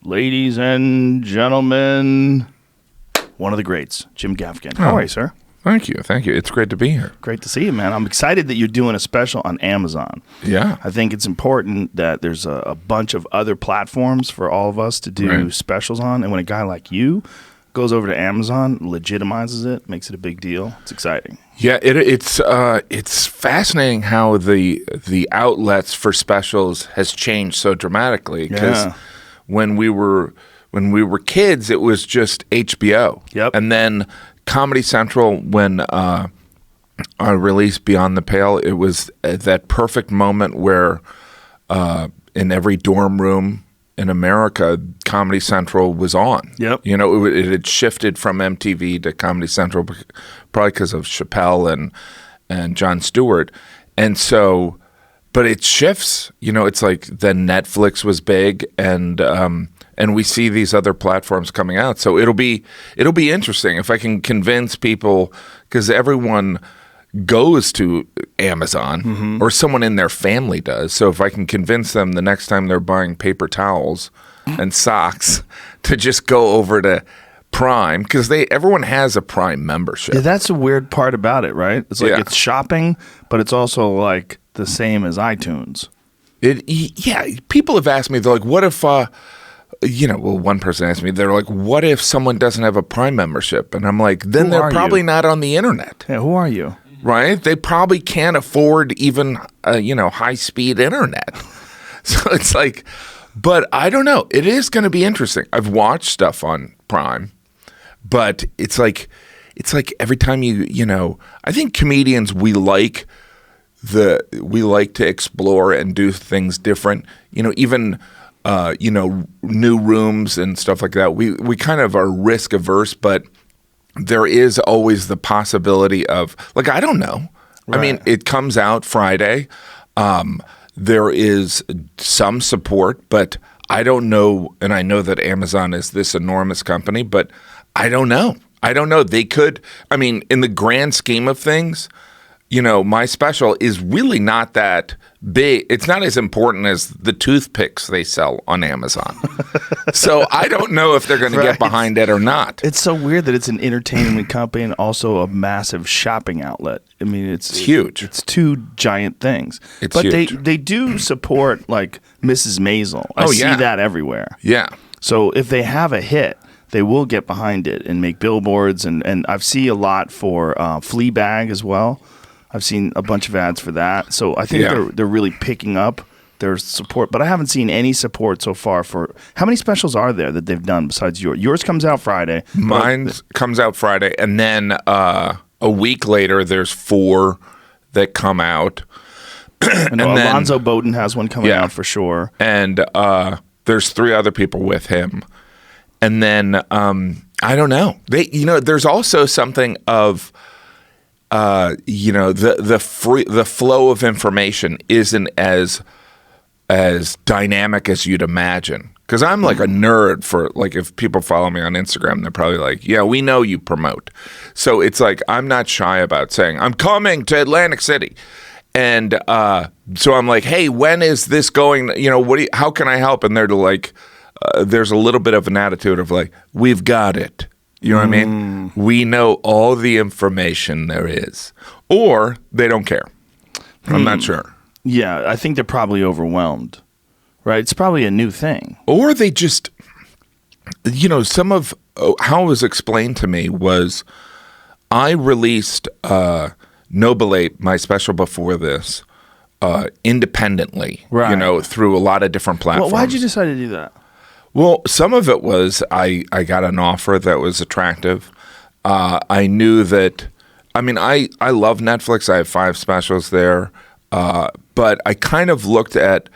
ladies and gentlemen, one of the greats, Jim Gaffigan. How are you, sir? Thank you. It's great to be here. Great to see you, man. I'm excited that you're doing a special on Amazon. Yeah. I think it's important that there's a bunch of other platforms for all of us to do specials on. And when a guy like you goes over to Amazon, legitimizes it, makes it a big deal, it's exciting. Yeah, it's fascinating how the outlets for specials has changed so dramatically. Because when we were kids, it was just HBO. Yep. And then Comedy Central, when I released Beyond the Pale, it was that perfect moment where in every dorm room in America, Comedy Central was on. Yep. You know, it had shifted from MTV to Comedy Central, probably because of Chappelle and Jon Stewart. And so, but it shifts. You know, it's like then Netflix was big, and we see these other platforms coming out. So it'll be interesting if I can convince people, because everyone goes to Amazon or someone in their family does. So if I can convince them the next time they're buying paper towels and socks to just go over to Prime, because everyone has a Prime membership. Yeah, that's the weird part about it, right? It's like it's shopping, but it's also like the same as iTunes. People have asked me, they're like, what if one person asked me, they're like, what if someone doesn't have a Prime membership? And I'm like, then they're probably not on the internet. Yeah, who are you? Right? They probably can't afford even, high-speed internet. So it's like, but I don't know. It is going to be interesting. I've watched stuff on Prime, but it's like every time I think comedians, we like to explore and do things different. Even new rooms and stuff like that. We kind of are risk averse, but there is always the possibility of, like, I don't know. Right. I mean, it comes out Friday. There is some support, but I don't know. And I know that Amazon is this enormous company, but I don't know. They could, in the grand scheme of things, my special is really not that big. It's not as important as the toothpicks they sell on Amazon. So I don't know if they're going to get behind it or not. It's so weird that it's an entertainment company and also a massive shopping outlet. I mean, it's huge. It's two giant things. But huge. They do support, like, Mrs. Maisel. I see that everywhere. Yeah. So if they have a hit, they will get behind it and make billboards. And I've seen a lot for Fleabag as well. I've seen a bunch of ads for that. So I think they're really picking up their support. But I haven't seen any support so far for – how many specials are there that they've done besides yours? Yours comes out Friday. Mine comes out Friday. And then a week later, there's 4 that come out. I know Alonzo Bowden has one coming out for sure. And there's 3 other people with him. And then I don't know. There's also something of – the flow of information isn't as dynamic as you'd imagine. Because I'm like a nerd for, like, if people follow me on Instagram, they're probably like, yeah, we know you promote. So it's like, I'm not shy about saying, I'm coming to Atlantic City. And so I'm like, hey, when is this going? How can I help? And they're like, there's a little bit of an attitude of like, we've got it. You know what I mean? We know all the information there is. Or they don't care. I'm not sure. Yeah, I think they're probably overwhelmed, right? It's probably a new thing. Or they just, some of how it was explained to me was I released Nobilate, my special before this, independently, through a lot of different platforms. Well, why'd you decide to do that? Well, some of it was I got an offer that was attractive. I knew that, I love Netflix. I have 5 specials there. But I kind of looked at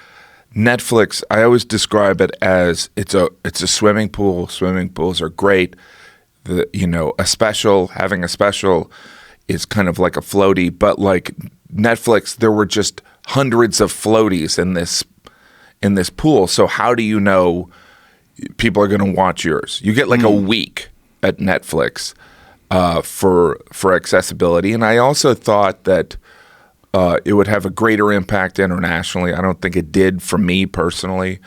Netflix. I always describe it as it's a swimming pool. Swimming pools are great. Having a special is kind of like a floaty. But like Netflix, there were just hundreds of floaties in this pool. So how do you know people are going to watch yours? You get like a week at Netflix for accessibility. And I also thought that it would have a greater impact internationally. I don't think it did for me personally.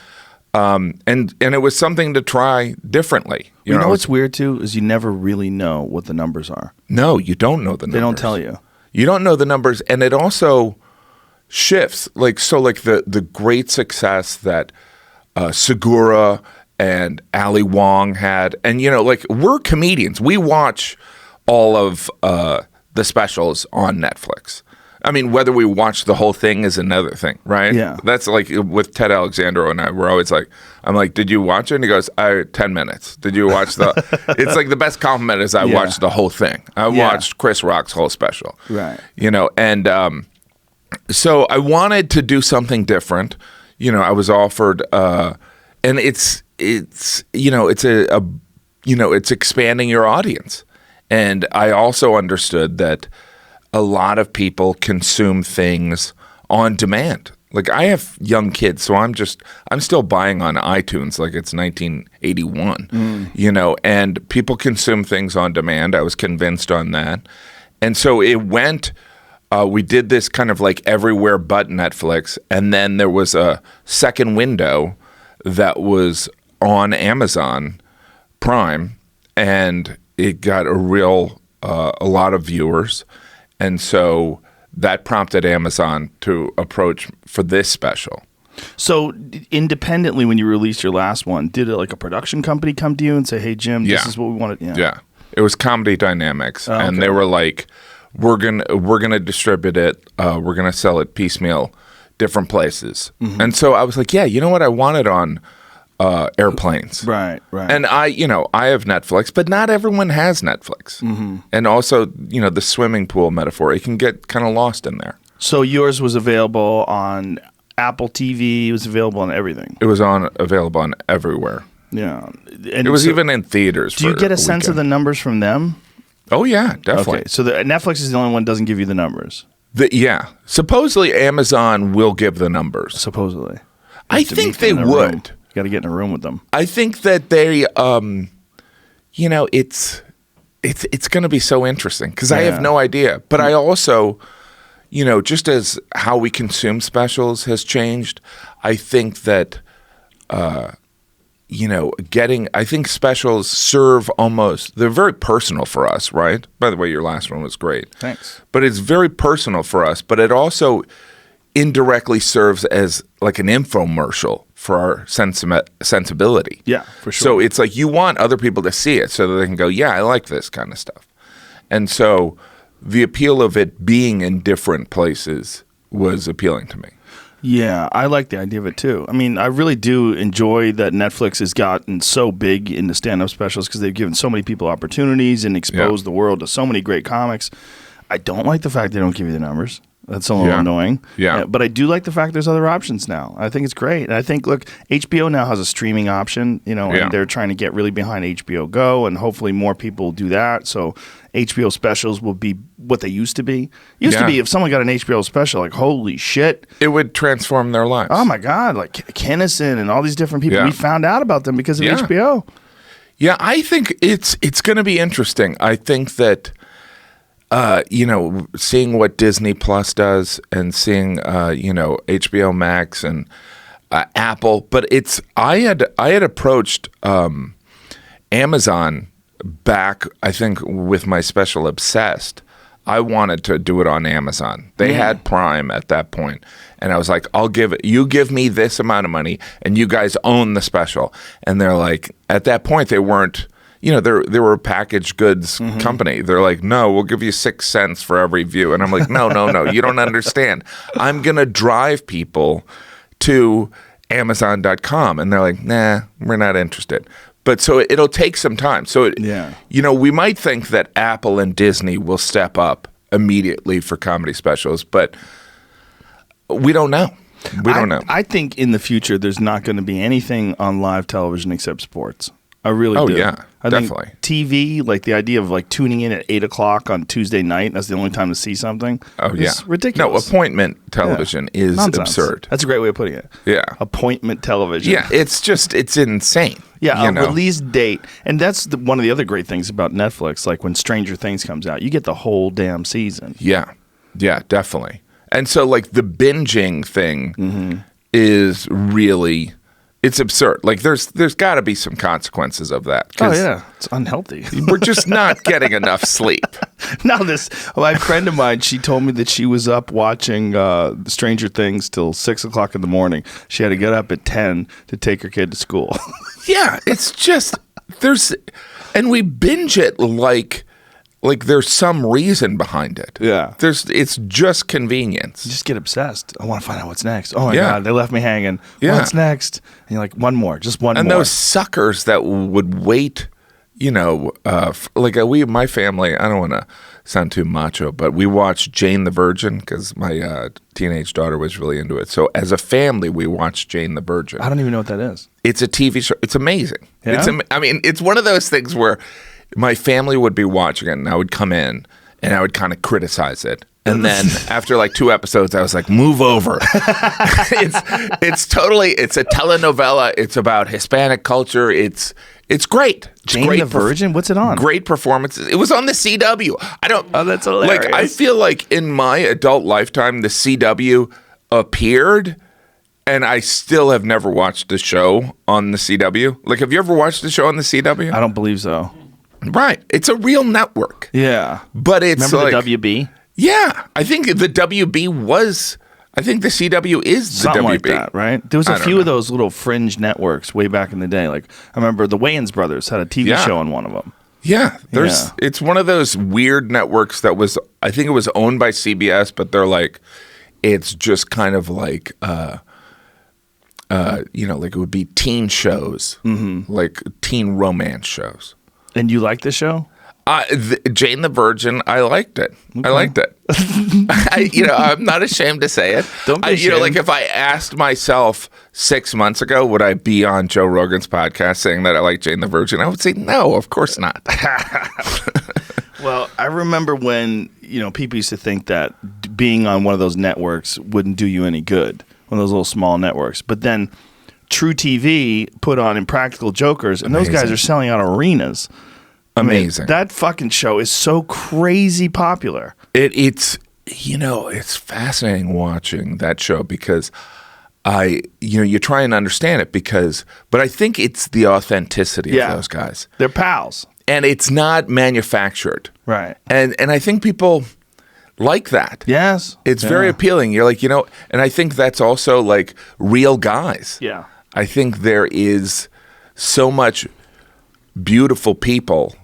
And it was something to try differently. You know what's weird too is you never really know what the numbers are. No, you don't know the numbers. They don't tell you. You don't know the numbers, and it also shifts. Like the great success that Segura and Ali Wong had, and we're comedians. We watch all of the specials on Netflix. I mean, whether we watch the whole thing is another thing, right? Yeah. That's like with Ted Alexandro and I, we're always like, I'm like, did you watch it? And he goes, 10 minutes. Did you watch it's like the best compliment is I watched the whole thing. I watched Chris Rock's whole special. Right. And so I wanted to do something different. I was offered, and it's expanding your audience. And I also understood that a lot of people consume things on demand. Like I have young kids, so I'm still buying on iTunes like it's 1981, and people consume things on demand. I was convinced on that. And so it went, we did this kind of like everywhere but Netflix. And then there was a second window that was on Amazon Prime, and it got a lot of viewers. And so that prompted Amazon to approach for this special. So independently, when you released your last one, did a production company come to you and say, "Hey, Jim, this is what we wanted"? Yeah. It was Comedy Dynamics, and they were like, "We're gonna distribute it. We're gonna sell it piecemeal, different places." Mm-hmm. And so I was like, "Yeah, you know what? I want it on airplanes." Right. And I have Netflix, but not everyone has Netflix. Mm-hmm. And also, the swimming pool metaphor, it can get kind of lost in there. So yours was available on Apple TV. It was available on everything. It was available on everywhere. Yeah. And it was even in theaters. Do you get a sense of the numbers from them? Oh, yeah, definitely. Okay, so Netflix is the only one that doesn't give you the numbers. Supposedly Amazon will give the numbers. Supposedly. I think they would. You got to get in a room with them. I think that they, it's going to be so interesting because I have no idea. But I also, just as how we consume specials has changed, I think that, I think specials serve they're very personal for us, right? By the way, your last one was great. Thanks. But it's very personal for us, but it also indirectly serves as like an infomercial for our sensibility. Yeah, for sure. So it's like you want other people to see it so that they can go, yeah, I like this kind of stuff. And so the appeal of it being in different places was appealing to me. Yeah, I like the idea of it too. I mean, I really do enjoy that Netflix has gotten so big into stand-up specials because they've given so many people opportunities and exposed the world to so many great comics. I don't like the fact they don't give you the numbers. That's a little annoying. Yeah. But I do like the fact there's other options now. I think it's great. And I think, look, HBO now has a streaming option, and they're trying to get really behind HBO Go, and hopefully more people will do that. So HBO specials will be what they used to be. Used to be if someone got an HBO special, like, holy shit. It would transform their lives. Oh, my God. Like Kennison and all these different people. We found out about them because of HBO. Yeah, I think it's going to be interesting. I think that seeing what Disney Plus does and seeing, HBO Max and Apple. But I had approached Amazon back, I think, with my special Obsessed. I wanted to do it on Amazon. They had Prime at that point. And I was like, you give me this amount of money and you guys own the special. And they're like, at that point, they weren't, they were a packaged goods company. They're like, no, we'll give you 6 cents for every view. And I'm like, no, you don't understand. I'm going to drive people to Amazon.com. And they're like, nah, we're not interested. But so it'll take some time. So, we might think that Apple and Disney will step up immediately for comedy specials, but we don't know. We don't know. I think in the future, there's not going to be anything on live television except sports. I really do. Oh, yeah, definitely. Think TV, like the idea of like tuning in at 8 o'clock on Tuesday night, that's the only time to see something. Oh, yeah. Ridiculous. No, appointment television is Nonsense. absurd. That's a great way of putting it. Yeah. Appointment television. Yeah, it's insane. Yeah, release date. And that's one of the other great things about Netflix. Like when Stranger Things comes out, you get the whole damn season. Yeah, definitely. And so like the binging thing is really It's absurd. Like there's got to be some consequences of that. Oh yeah, it's unhealthy. We're just not getting enough sleep. Now my friend of mine, she told me that she was up watching Stranger Things till 6 o'clock in the morning. She had to get up at 10 to take her kid to school. Yeah, it's just and we binge it like there's some reason behind it. Yeah. It's just convenience. You just get obsessed. I want to find out what's next. Oh my God, they left me hanging. Yeah. What's next? And you're like, one more, just one more. And those suckers that would wait, my family, I don't want to sound too macho, but we watched Jane the Virgin because my teenage daughter was really into it. So as a family, we watched Jane the Virgin. I don't even know what that is. It's a TV show. It's amazing. Yeah? It's one of those things where my family would be watching it, and I would come in, and I would kind of criticize it. And then after like 2 episodes, I was like, move over. It's a telenovela. It's about Hispanic culture. It's great. It's Jane great the Virgin? What's it on? Great performances. It was on the CW. Oh, that's hilarious. Like, I feel like in my adult lifetime, the CW appeared, and I still have never watched a show on the CW. Like, have you ever watched a show on the CW? I don't believe so. Right. It's a real network. Yeah. But it's Remember like... the WB? Yeah. I think the WB was... I think the CW is the Something WB. like that, right? There was a few of those little fringe networks way back in the day. Like, I remember the Wayans brothers had a TV show on one of them. Yeah. It's one of those weird networks that was... I think it was owned by CBS, but they're like... It's just kind of like... like it would be teen shows. Mm-hmm. Like teen romance shows. And you like the show? Jane the Virgin, I liked it. Okay. I liked it. I'm not ashamed to say it. Don't be ashamed. Like if I asked myself 6 months ago, would I be on Joe Rogan's podcast saying that I like Jane the Virgin? I would say no, of course not. Well, I remember when, people used to think that being on one of those networks wouldn't do you any good, one of those little small networks. But then True TV put on Impractical Jokers, and those guys are selling out arenas. Amazing. That fucking show is so crazy popular. It's fascinating watching that show because you try and understand it but I think it's the authenticity of those guys. They're pals. And it's not manufactured. Right. And I think people like that. Yes. It's very appealing. You're like, and I think that's also like real guys. Yeah. I think there is so much beautiful people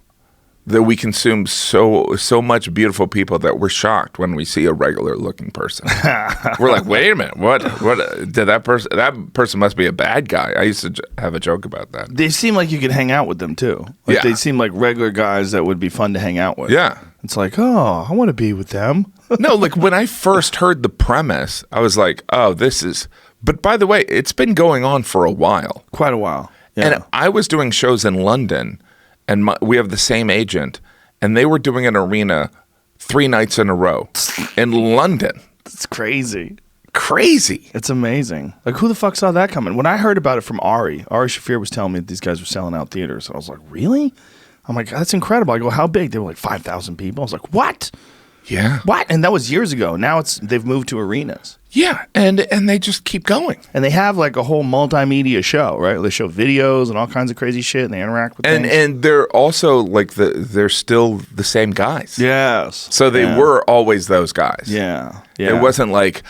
that we consume so much beautiful people that we're shocked when we see a regular looking person. We're like, wait a minute, what did that person must be a bad guy. I used to have a joke about that. They seem like you could hang out with them too. Like they seem like regular guys that would be fun to hang out with. Yeah. It's like, oh, I want to be with them. No, like when I first heard the premise, I was like, oh, this is... But by the way, it's been going on for a while. Quite a while. Yeah. And I was doing shows in London, and we have the same agent, and they were doing an arena 3 nights in a row in London. It's crazy. Crazy. It's amazing. Like, who the fuck saw that coming? When I heard about it from Ari Shaffir was telling me that these guys were selling out theaters. I was like, really? I'm like, that's incredible. I go, how big? They were like 5,000 people. I was like, what? Yeah. What? And that was years ago. Now they've moved to arenas. Yeah, and they just keep going. And they have like a whole multimedia show, right? They show videos and all kinds of crazy shit, and they interact with things. And they're also like they're still the same guys. Yes. So they were always those guys. Yeah. Yeah. It wasn't like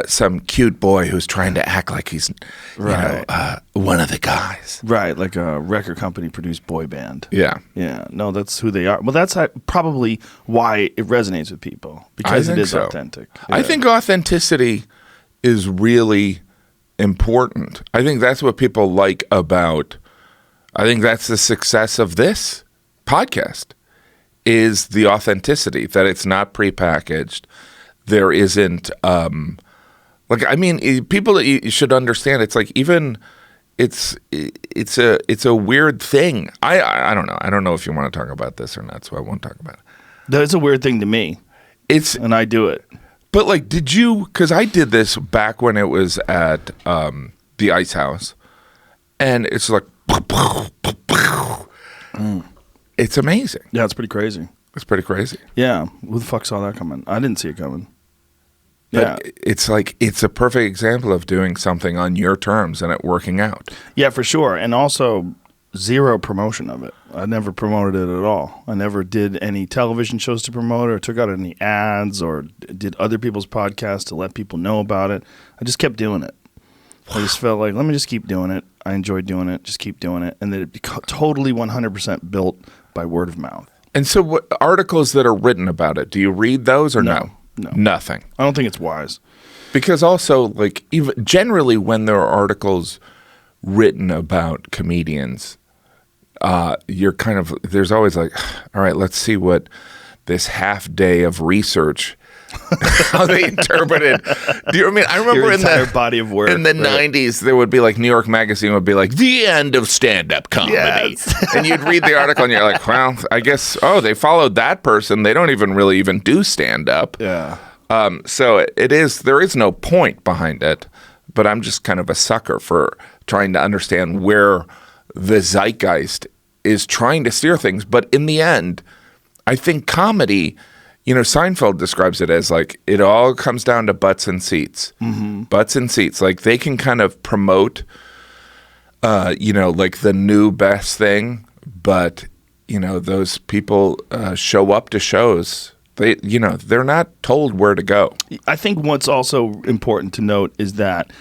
some cute boy who's trying to act like he's one of the guys. Right, like a record company produced boy band. Yeah. Yeah. No, that's who they are. Well, that's probably why it resonates with people, because it is authentic. Yeah. I think authenticity is really important. I think that's what people like about... I think that's the success of this podcast, is the authenticity, that it's not prepackaged. There isn't... people that you should understand, it's like even... It's a weird thing. I don't know. I don't know if you want to talk about this or not, so I won't talk about it. That's a weird thing to me. And I do it. But like, did you? Because I did this back when it was at the Ice House, and it's like, it's amazing. Yeah, it's pretty crazy. It's pretty crazy. Yeah, who the fuck saw that coming? I didn't see it coming. But it's like it's a perfect example of doing something on your terms and it working out. Yeah, for sure. And also zero promotion of it. I never promoted it at all. I never did any television shows to promote it or took out any ads or did other people's podcasts to let people know about it. I just kept doing it. I just felt like, let me just keep doing it. I enjoyed doing it. Just keep doing it. And then it totally 100% built by word of mouth. And so what articles that are written about it, do you read those or no? No. Nothing. I don't think it's wise. Because also, like, even generally when there are articles written about comedians, you're kind of, there's always like, all right, let's see what this half day of research, how they interpreted. Do you know what I mean? I remember Your in entire the body of work, in the 90s, there would be like New York Magazine would be like, the end of stand-up comedy. Yes. And you'd read the article and you're like, well, I guess, they followed that person. They don't even do stand-up. Yeah. So there is no point behind it, but I'm just kind of a sucker for trying to understand where the zeitgeist is trying to steer things. But in the end, I think comedy, Seinfeld describes it as like, it all comes down to butts and seats. Mm-hmm. Butts and seats. Like they can kind of promote, like the new best thing, but, those people show up to shows. They're not told where to go. I think what's also important to note is that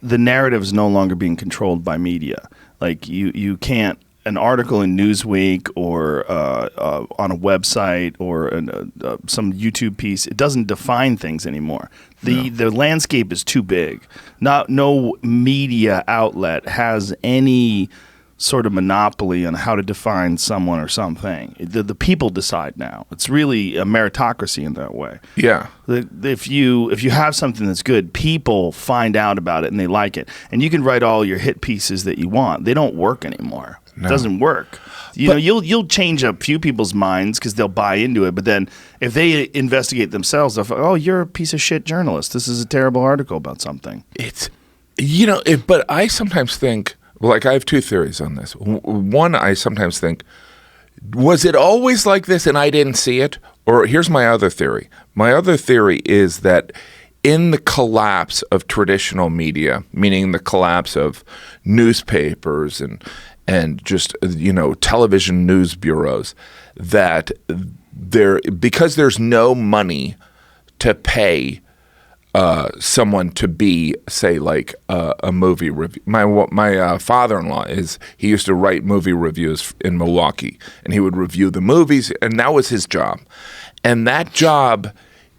the narrative is no longer being controlled by media. Like you can't, an article in Newsweek or on a website or some YouTube piece, it doesn't define things anymore. The landscape is too big. No media outlet has any sort of monopoly on how to define someone or something. The people decide now. It's really a meritocracy in that way. Yeah. If you have something that's good, people find out about it and they like it. And you can write all your hit pieces that you want. They don't work anymore. No. It doesn't work. You'll change a few people's minds because they'll buy into it. But then if they investigate themselves, they'll go, oh, you're a piece of shit journalist. This is a terrible article about something. It's, but I sometimes think, like, I have two theories on this. One, I sometimes think, was it always like this and I didn't see it? Or here's my other theory. My other theory is that in the collapse of traditional media, meaning the collapse of newspapers and just, television news bureaus, that because there's no money to pay someone to be, say, like a movie review. My father-in-law he used to write movie reviews in Milwaukee, and he would review the movies, and that was his job. And that job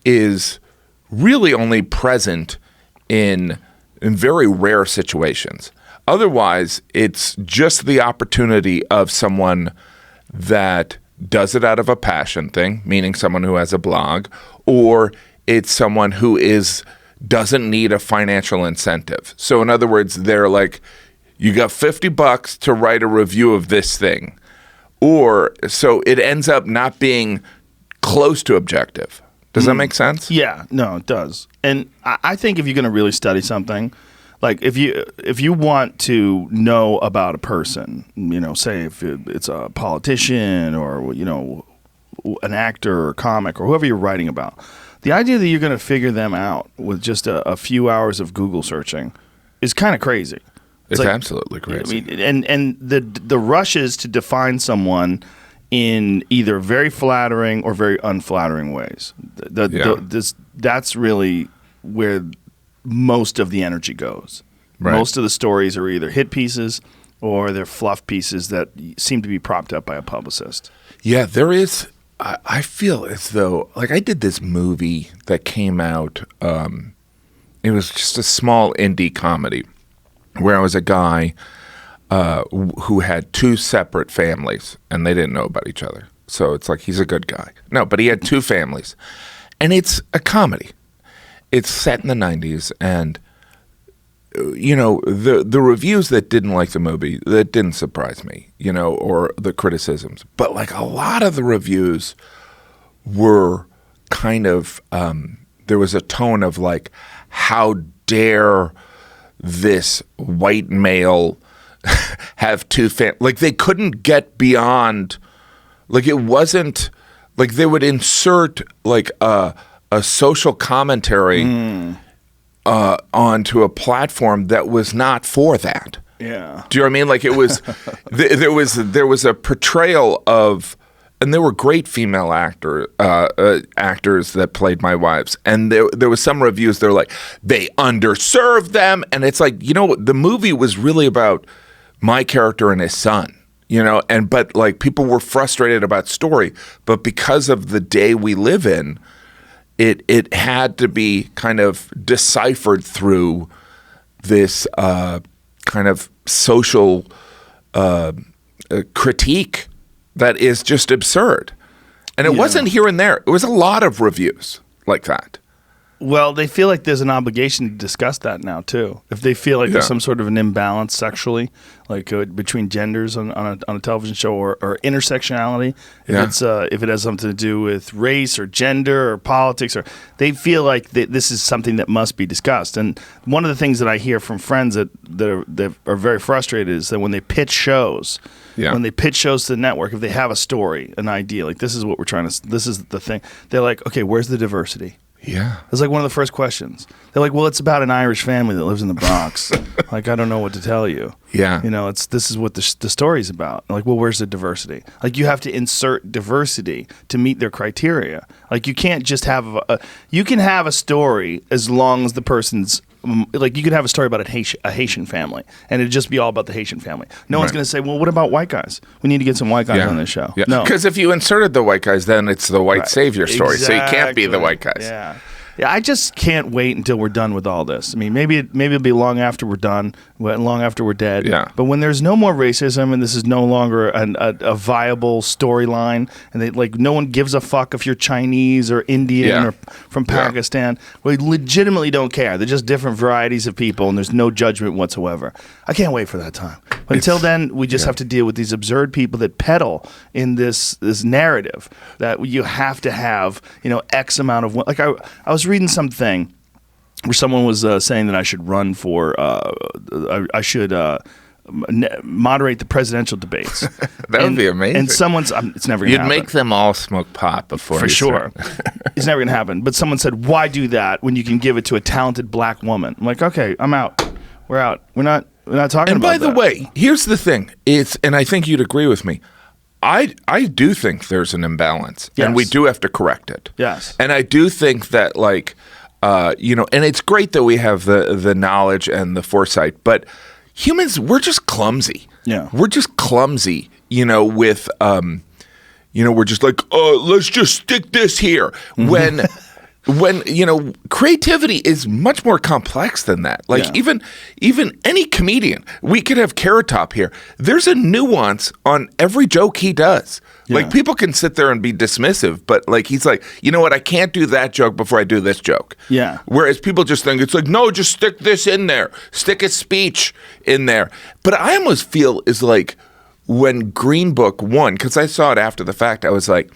is really only present in very rare situations. Otherwise, it's just the opportunity of someone that does it out of a passion thing, meaning someone who has a blog, or it's someone who doesn't need a financial incentive. So in other words, they're like, you got $50 to write a review of this thing. Or so it ends up not being close to objective. Does that make sense? Yeah, no, it does. And I think if you're going to really study something, like if you want to know about a person, say if it's a politician or, an actor or comic or whoever you're writing about, the idea that you're going to figure them out with just a few hours of Google searching is kind of crazy. It's like, absolutely crazy. I mean, and the rushes to define someone in either very flattering or very unflattering ways. That's really where most of the energy goes. Right. Most of the stories are either hit pieces or they're fluff pieces that seem to be propped up by a publicist. Yeah, there is. I feel as though, like, I did this movie that came out. It was just a small indie comedy where I was a guy who had two separate families, and they didn't know about each other. So it's like, he's a good guy. No, but he had two families. And it's a comedy. It's set in the 90s, and the reviews that didn't like the movie, that didn't surprise me, or the criticisms. But like a lot of the reviews were kind of, there was a tone of like, how dare this white male have two families? Like they couldn't get beyond, like it wasn't, like they would insert like a a social commentary onto a platform that was not for that. Yeah. Do you know what I mean? Like it was, there was a portrayal of, and there were great female actors that played my wives, and there was some reviews. They're like, they underserved them, and it's like, the movie was really about my character and his son. But like people were frustrated about story, but because of the day we live in, it had to be kind of deciphered through this kind of social critique that is just absurd. And it wasn't here and there. It was a lot of reviews like that. Well, they feel like there's an obligation to discuss that now, too. If they feel like there's some sort of an imbalance sexually, like between genders on a television show or intersectionality, if it has something to do with race or gender or politics, or they feel like this is something that must be discussed. And one of the things that I hear from friends that are very frustrated is that when they pitch shows, when they pitch shows to the network, if they have a story, an idea, like this is what we're trying to, this is the thing, they're like, okay, where's the diversity? Yeah. It's like one of the first questions. They're like, well, it's about an Irish family that lives in the Bronx. Like, I don't know what to tell you. Yeah. This is what the story's about. Like, well, where's the diversity? Like, you have to insert diversity to meet their criteria. Like, you can't just have you can have a story as long as the person's, like, you could have a story about a Haitian family, and it'd just be all about the Haitian family. No one's going to say, well, what about white guys? We need to get some white guys on this show. Yeah. No. Because if you inserted the white guys, then it's the white savior story. Exactly. So you can't be the white guys. Yeah. Yeah, I just can't wait until we're done with all this. I mean, maybe it'll be long after we're done, long after we're dead. Yeah. But when there's no more racism and this is no longer a viable storyline, and no one gives a fuck if you're Chinese or Indian or from Pakistan, we legitimately don't care. They're just different varieties of people, and there's no judgment whatsoever. I can't wait for that time. But until then, we just have to deal with these absurd people that peddle in this narrative that you have to have, X amount of, like I was reading something where someone was saying that I should run for, I should moderate the presidential debates. That would be amazing. And someone's, it's never going to happen. You'd make them all smoke pot before. For sure. It's never going to happen. But someone said, why do that when you can give it to a talented black woman? I'm like, okay, I'm out. We're out. We're not talking about that. And by the way, here's the thing. And I think you'd agree with me. I do think there's an imbalance, and we do have to correct it. Yes. And I do think that, and it's great that we have the knowledge and the foresight, but humans, we're just clumsy. Yeah. We're just clumsy, with, we're just like, let's just stick this here. When creativity is much more complex than that. Like even any comedian, we could have Carrot Top here. There's a nuance on every joke he does. Yeah. Like people can sit there and be dismissive, but like he's like, you know what? I can't do that joke before I do this joke. Yeah. Whereas people just think it's like, no, just stick this in there. Stick a speech in there. But I almost feel is like when Green Book won, because I saw it after the fact, I was like,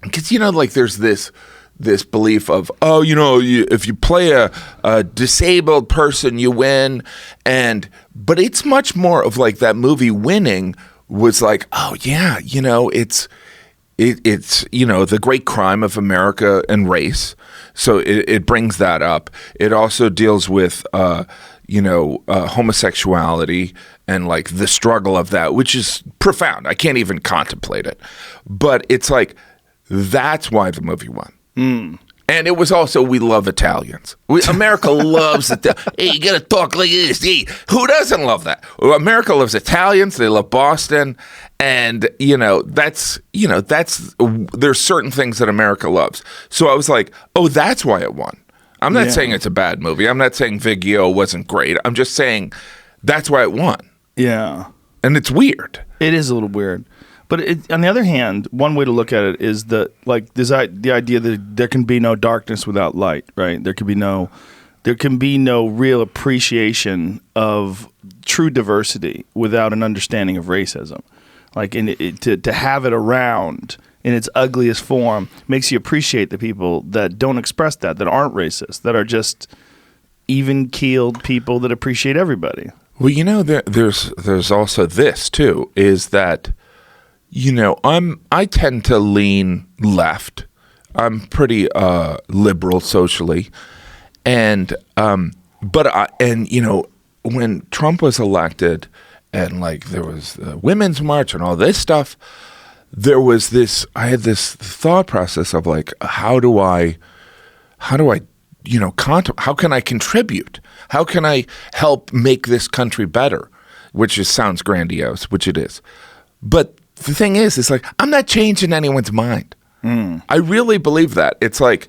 because there's this belief of, if you play a disabled person, you win. But it's much more of like that movie Winning was like, oh yeah, it's the great crime of America and race. So it brings that up. It also deals with, homosexuality and like the struggle of that, which is profound. I can't even contemplate it. But it's like, that's why the movie won. And it was also, we love Italians. America loves it. Hey, you got to talk like this. Hey, who doesn't love that? Well, America loves Italians. They love Boston. And, there's certain things that America loves. So I was like, oh, that's why it won. I'm not saying it's a bad movie. I'm not saying Vigio wasn't great. I'm just saying that's why it won. Yeah. And it's weird. It is a little weird. But on the other hand, one way to look at it is the idea that there can be no darkness without light, right? There can be no real appreciation of true diversity without an understanding of racism. Like to have it around in its ugliest form makes you appreciate the people that don't express that aren't racist, that are just even-keeled people that appreciate everybody. Well, there's also this too, is that I tend to lean left. I'm pretty liberal socially, and when Trump was elected, and like there was the Women's March and all this stuff, I had this thought process of like, how can I contribute? How can I help make this country better? Which sounds grandiose, which it is. But the thing is like, I'm not changing anyone's mind. I really believe that. It's like,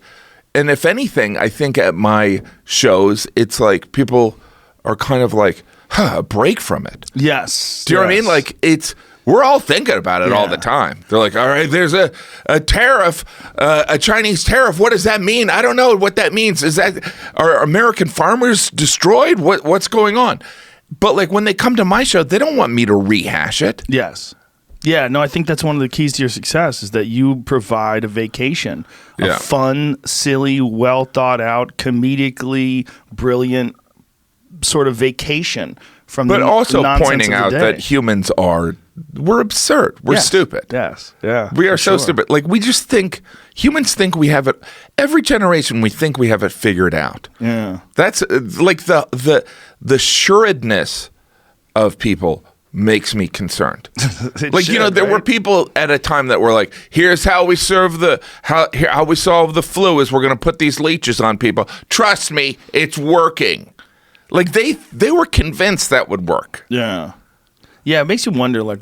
and if anything, I think at my shows, it's like people are kind of like, a break from it. Yes. Do you know what I mean? Like we're all thinking about it all the time. They're like, all right, there's a tariff, a Chinese tariff. What does that mean? I don't know what that means. Are American farmers destroyed? What's going on? But like when they come to my show, they don't want me to rehash it. Yes. Yeah, no, I think that's one of the keys to your success is that you provide a vacation, a fun, silly, well thought out, comedically brilliant sort of vacation from but the also nonsense pointing of the out day. that humans we're absurd. We're stupid. Yes. Yeah. We are so stupid. Like humans think we have it. Every generation we think we have it figured out. Yeah. That's like the sureness of people makes me concerned. There were people at a time that were like, here's how we how we solve the flu is we're going to put these leeches on people. Trust me, it's working. Like they were convinced that would work. Yeah. Yeah, it makes you wonder like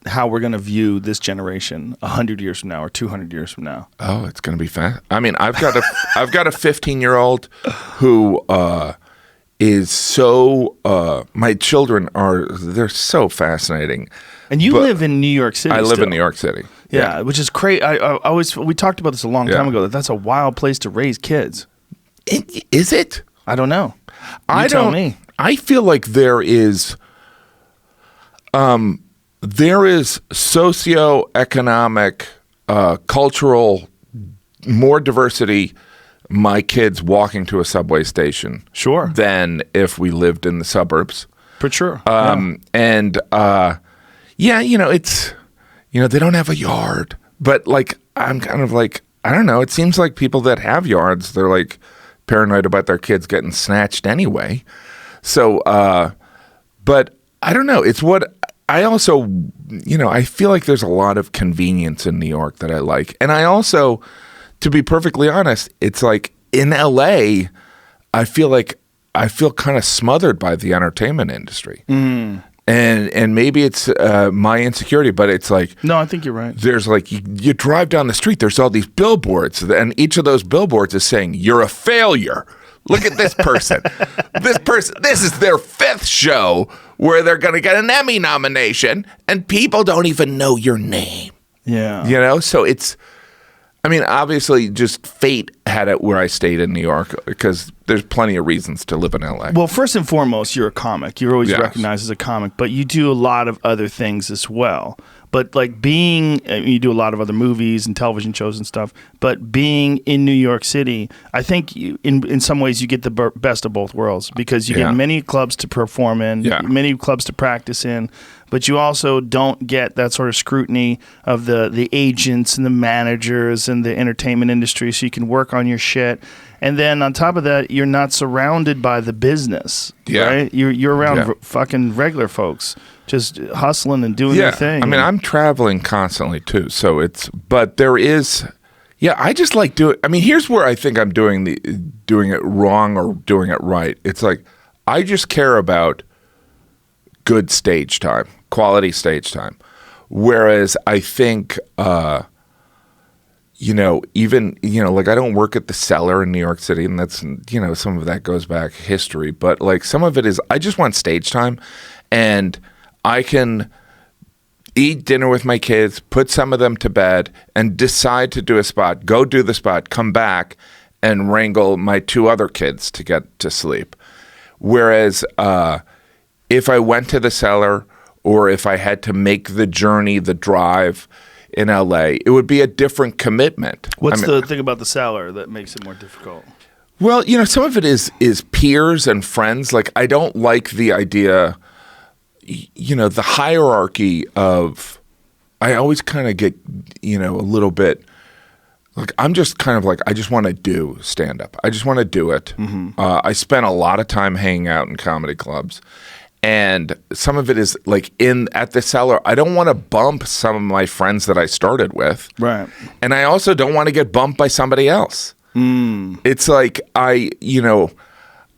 how we're going to view this generation 100 years from now or 200 years from now. Oh, it's going to be fast. I mean, I've got a 15-year-old who is so my children they're so fascinating. And you live in New York City. I live in New York City. Yeah, which is crazy. We talked about this a long time ago that's a wild place to raise kids. Is it? I don't know. Tell me. I feel like there is socioeconomic, cultural, more diversity. My kids walking to a subway station, than if we lived in the suburbs. For sure. And it's they don't have a yard, but like I'm kind of like I don't know. It seems like people that have yards, they're like paranoid about their kids getting snatched anyway. So, but I don't know. It's what I also, I feel like there's a lot of convenience in New York that I like. And I also, to be perfectly honest, it's like in LA, I feel kind of smothered by the entertainment industry. And maybe it's my insecurity, but it's like... No, I think you're right. There's like, you drive down the street, there's all these billboards, and each of those billboards is saying, you're a failure. Look at this person. This is their 5th show where they're going to get an Emmy nomination, and people don't even know your name. Yeah. So it's... I mean, obviously, just fate had it where I stayed in New York because there's plenty of reasons to live in LA. Well, first and foremost, you're a comic. You're always recognized as a comic, but you do a lot of other things as well. But like you do a lot of other movies and television shows and stuff, but being in New York City, I think in some ways you get the best of both worlds because you get many clubs to perform in, many clubs to practice in, but you also don't get that sort of scrutiny of the agents and the managers and the entertainment industry, so you can work on your shit. And then on top of that, you're not surrounded by the business, right? You're around fucking regular folks, just hustling and doing their thing. I mean, I'm traveling constantly too, but there is, I just like doing. I mean, here's where I think I'm doing it wrong or doing it right. It's like I just care about good stage time, quality stage time, whereas I think. Like I don't work at the Cellar in New York City, and that's, some of that goes back history, but like some of it is, I just want stage time, and I can eat dinner with my kids, put some of them to bed, and decide to do a spot, go do the spot, come back, and wrangle my 2 other kids to get to sleep. Whereas if I went to the Cellar, or if I had to make the journey, the drive, in LA, it would be a different commitment. What's the thing about the Cellar that makes it more difficult? Well, some of it is peers and friends. Like, I don't like the idea, the hierarchy of, I always kind of get, a little bit Like, I'm just kind of like, I just want to do stand-up. I just want to do it. I spent a lot of time hanging out in comedy clubs. And some of it is like at the Cellar. I don't want to bump some of my friends that I started with. Right. And I also don't want to get bumped by somebody else. It's like, I'm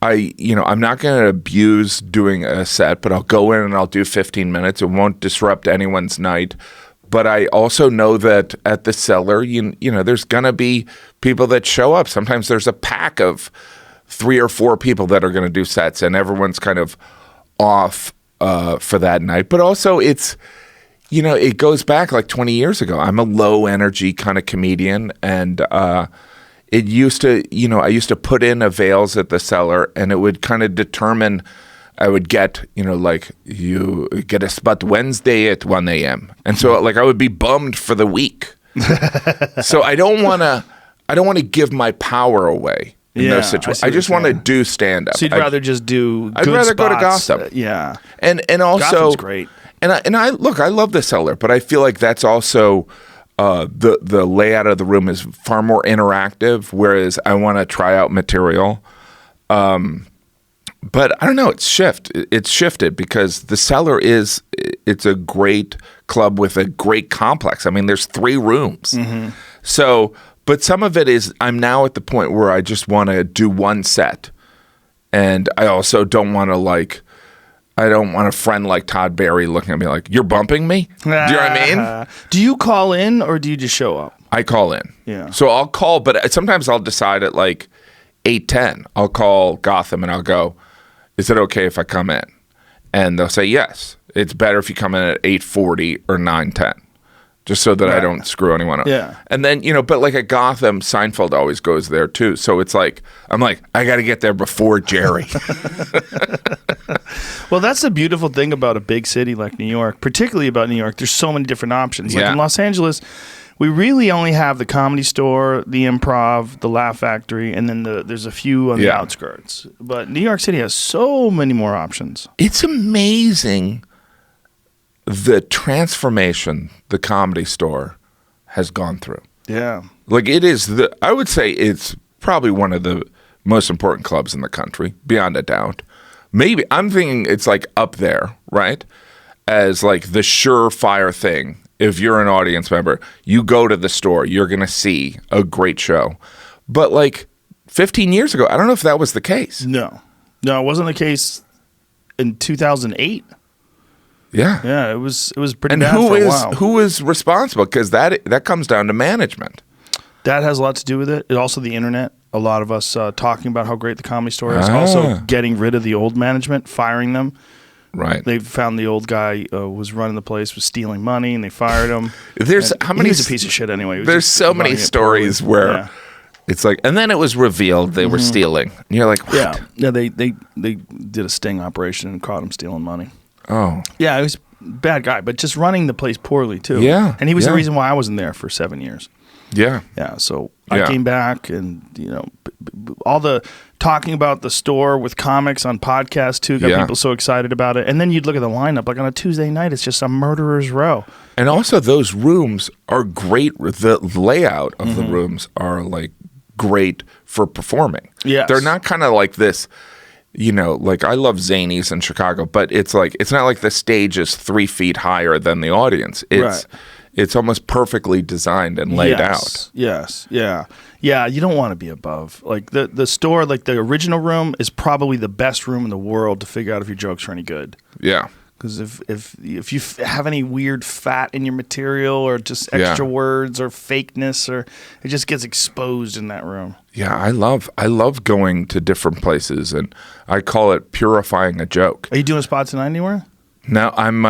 not going to abuse doing a set, but I'll go in and I'll do 15 minutes. It won't disrupt anyone's night. But I also know that at the Cellar, you know, there's going to be people that show up. Sometimes there's a pack of 3 or 4 people that are going to do sets, and everyone's kind of off for that night. But also it's, you know, it goes back like 20 years ago. I'm a low energy kind of comedian, and it used to, you know, I used to put in avails at the Cellar, and it would kind of determine, I would get, you know, like, you get a spot Wednesday at 1 a.m. And so like I would be bummed for the week. So I don't want to give my power away in those situations. I just want to do stand up. So you'd rather just do I'd rather go to Gotham. Yeah. And also Gotham's great. And I look, I love the Cellar, but I feel like that's also the layout of the room is far more interactive, whereas I want to try out material. But I don't know, it's shifted because the Cellar it's a great club with a great complex. I mean, there's 3 rooms. So, but some of it is, I'm now at the point where I just want to do one set. And I also don't want to I don't want a friend like Todd Barry looking at me like, you're bumping me? Do you know what I mean? Do you call in or do you just show up? I call in. Yeah. So I'll call, but sometimes I'll decide at like 8:10. I'll call Gotham and I'll go, is it okay if I come in? And they'll say, yes. It's better if you come in at 8:40 or 9:10. Just so that I don't screw anyone up. Yeah. And then, you know, but like at Gotham, Seinfeld always goes there too. So it's like, I'm like, I got to get there before Jerry. Well, that's the beautiful thing about a big city like New York, particularly about New York. There's so many different options. Like in Los Angeles, we really only have the Comedy Store, the Improv, the Laugh Factory, and then there's a few on the outskirts. But New York City has so many more options. It's amazing the transformation the Comedy Store has gone through. Yeah. Like I would say it's probably one of the most important clubs in the country, beyond a doubt. Maybe, I'm thinking it's like up there, right? As like the surefire thing. If you're an audience member, you go to the Store, you're going to see a great show. But like 15 years ago, I don't know if that was the case. No, it wasn't the case in 2008. Yeah, it was pretty bad for a while. Who is responsible? Because that comes down to management. That has a lot to do with it. Also the internet. A lot of us talking about how great the Comedy Store is. Also getting rid of the old management, firing them. Right. They found the old guy was running the place, was stealing money, and they fired him. There's how many? He's a piece of shit anyway. There's so many stories where it's like, and then it was revealed they were stealing. And you're like, what? Yeah. They did a sting operation and caught him stealing money. Oh. Yeah, he was a bad guy, but just running the place poorly too. Yeah. And he was the reason why I wasn't there for 7 years. Yeah. Yeah. So I came back, and you know, all the talking about the Store with comics on podcasts too got people so excited about it. And then you'd look at the lineup, like on a Tuesday night, it's just a murderer's row. And also, those rooms are great. The layout of the rooms are like great for performing. Yeah, they're not kind of like this. You know, like I love Zanies in Chicago, but it's like it's not like the stage is 3 feet higher than the audience. It's almost perfectly designed and laid out. Yes. Yeah. Yeah. You don't want to be above. Like the Store, like the original room is probably the best room in the world to figure out if your jokes are any good. Yeah. Because if you have any weird fat in your material or just extra words or fakeness, or it just gets exposed in that room. Yeah, I love going to different places, and I call it purifying a joke. Are you doing a spot tonight anywhere? No, I'm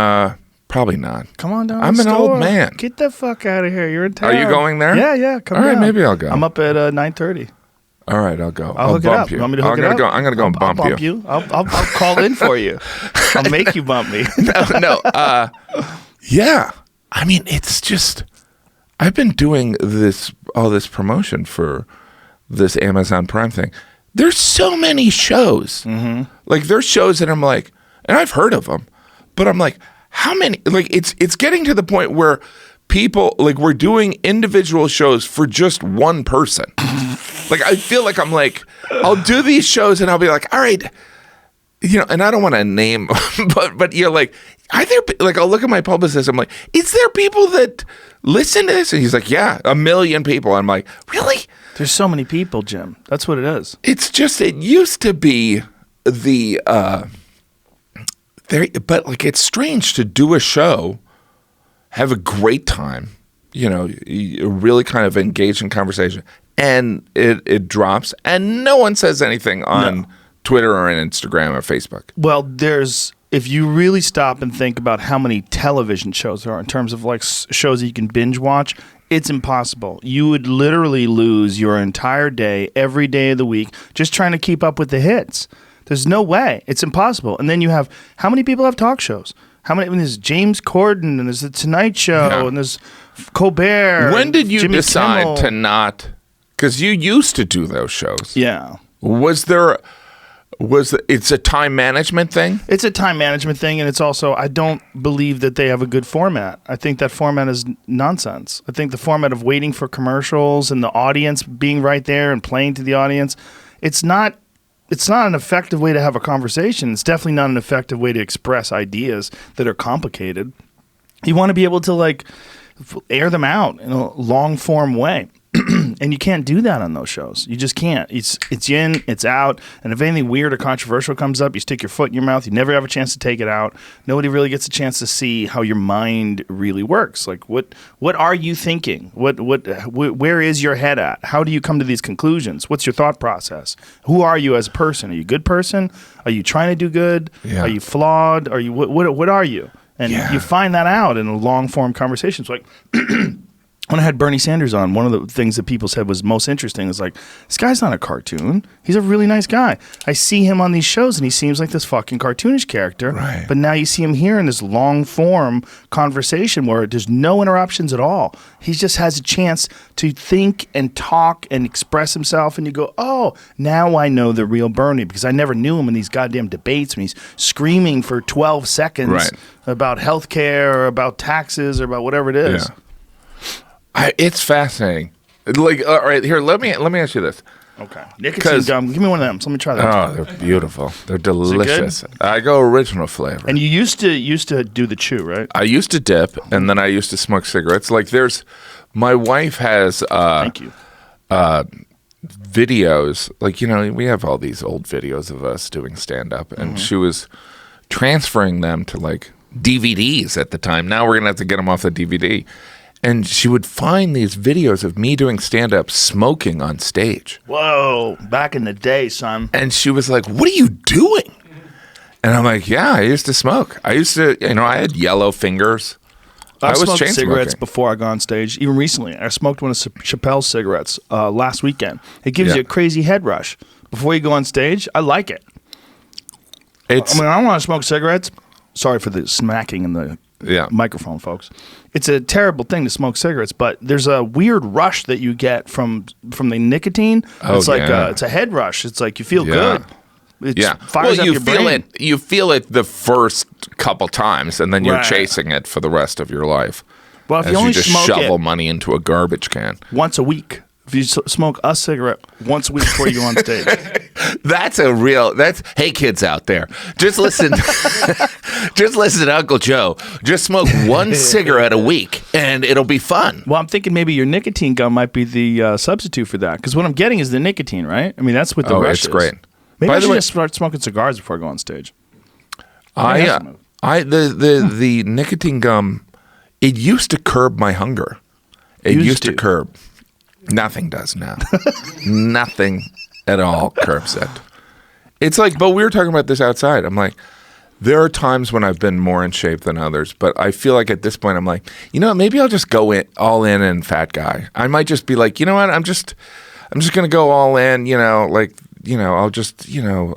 probably not. Come on down. I'm an old man. Get the fuck out of here. You're in town. Are you going there? Yeah. Come All right, down. maybe I'll go. I'm up at 9:30. All right, I'll go. I'll hook bump it up. you. You want me to hook it up? I'm gonna go and bump I'll bump you. I'll call in for you. I'll make you bump me. No. Yeah. I mean, it's just I've been doing all this promotion for this Amazon Prime thing. There's so many shows. Like there's shows that I'm like, and I've heard of them, but I'm like, how many? Like it's getting to the point where people, like, we're doing individual shows for just one person. Like, I feel like I'm like, I'll do these shows and I'll be like, all right, and I don't want to name, but you're like, are there, like, I'll look at my publicist, I'm like, is there people that listen to this? And he's like, yeah, 1 million people. I'm like, really? There's so many people, Jim. That's what it is. It's just, it used to be the, but like, it's strange to do a show, have a great time, you really kind of engage in conversation, and it drops, and no one says anything on Twitter or on Instagram or Facebook. Well, if you really stop and think about how many television shows there are in terms of like shows that you can binge watch, it's impossible. You would literally lose your entire day, every day of the week, just trying to keep up with the hits. There's no way. It's impossible. And then you have, how many people have talk shows? There's James Corden, and there's The Tonight Show, and there's Colbert. When did you Jimmy decide Kimmel. to not, because you used to do those shows. Yeah. It's a time management thing? It's a time management thing, and it's also, I don't believe that they have a good format. I think that format is nonsense. I think the format of waiting for commercials and the audience being right there and playing to the audience, it's not an effective way to have a conversation. It's definitely not an effective way to express ideas that are complicated. You want to be able to like air them out in a long form way. And you can't do that on those shows. You just can't. It's in, it's out, and if anything weird or controversial comes up, you stick your foot in your mouth. You never have a chance to take it out. Nobody really gets a chance to see how your mind really works. Like, what are you thinking? Where is your head at? How do you come to these conclusions? What's your thought process? Who are you as a person? Are you a good person? Are you trying to do good? Yeah. Are you flawed? Are you what are you? And you find that out in a long form conversation. It's like. When I had Bernie Sanders on, one of the things that people said was most interesting is like, this guy's not a cartoon. He's a really nice guy. I see him on these shows, and he seems like this fucking cartoonish character. Right. But now you see him here in this long-form conversation where there's no interruptions at all. He just has a chance to think and talk and express himself, and you go, oh, now I know the real Bernie, because I never knew him in these goddamn debates when he's screaming for 12 seconds about healthcare or about taxes or about whatever it is. Yeah. It's fascinating. Like, all right, here, let me ask you this. Okay. Nicotine gum. Give me one of them. So let me try that. Oh, they're beautiful. They're delicious. I go original flavor. And you used to do the chew, right? I used to dip, and then I used to smoke cigarettes. Like, my wife has Thank you. videos. Like, we have all these old videos of us doing stand-up, and she was transferring them to, like, DVDs at the time. Now we're going to have to get them off the DVD. And she would find these videos of me doing stand-up smoking on stage. Whoa, back in the day, son. And she was like, what are you doing? And I'm like, yeah, I used to smoke. I used to, I had yellow fingers. I was smoked chain cigarettes smoking. before I got on stage. Even recently, I smoked one of Chappelle's cigarettes last weekend. It gives you a crazy head rush. Before you go on stage, I like it. I don't want to smoke cigarettes. Sorry for the smacking in the microphone, folks. It's a terrible thing to smoke cigarettes, but there's a weird rush that you get from the nicotine. It's like it's a head rush. It's like you feel good. It fires up your brain. You feel it the first couple times, and then you're chasing it for the rest of your life. Well, if as you only just smoke shovel it money into a garbage can once a week. If you smoke a cigarette once a week before you go on stage. Hey kids out there, just listen to Uncle Joe. Just smoke one cigarette a week and it'll be fun. Well, I'm thinking maybe your nicotine gum might be the substitute for that, because what I'm getting is the nicotine, right? I mean, that's what the rush is. It's great. Maybe I should just start smoking cigars before I go on stage. The nicotine gum, it used to curb my hunger. It used to curb. Nothing does now. Nothing at all curbs it. It's like, but we were talking about this outside. I'm like, there are times when I've been more in shape than others, but I feel like at this point I'm like, maybe I'll just go all in and fat guy. I might just be like, you know what? I'm just gonna go all in. I'll just,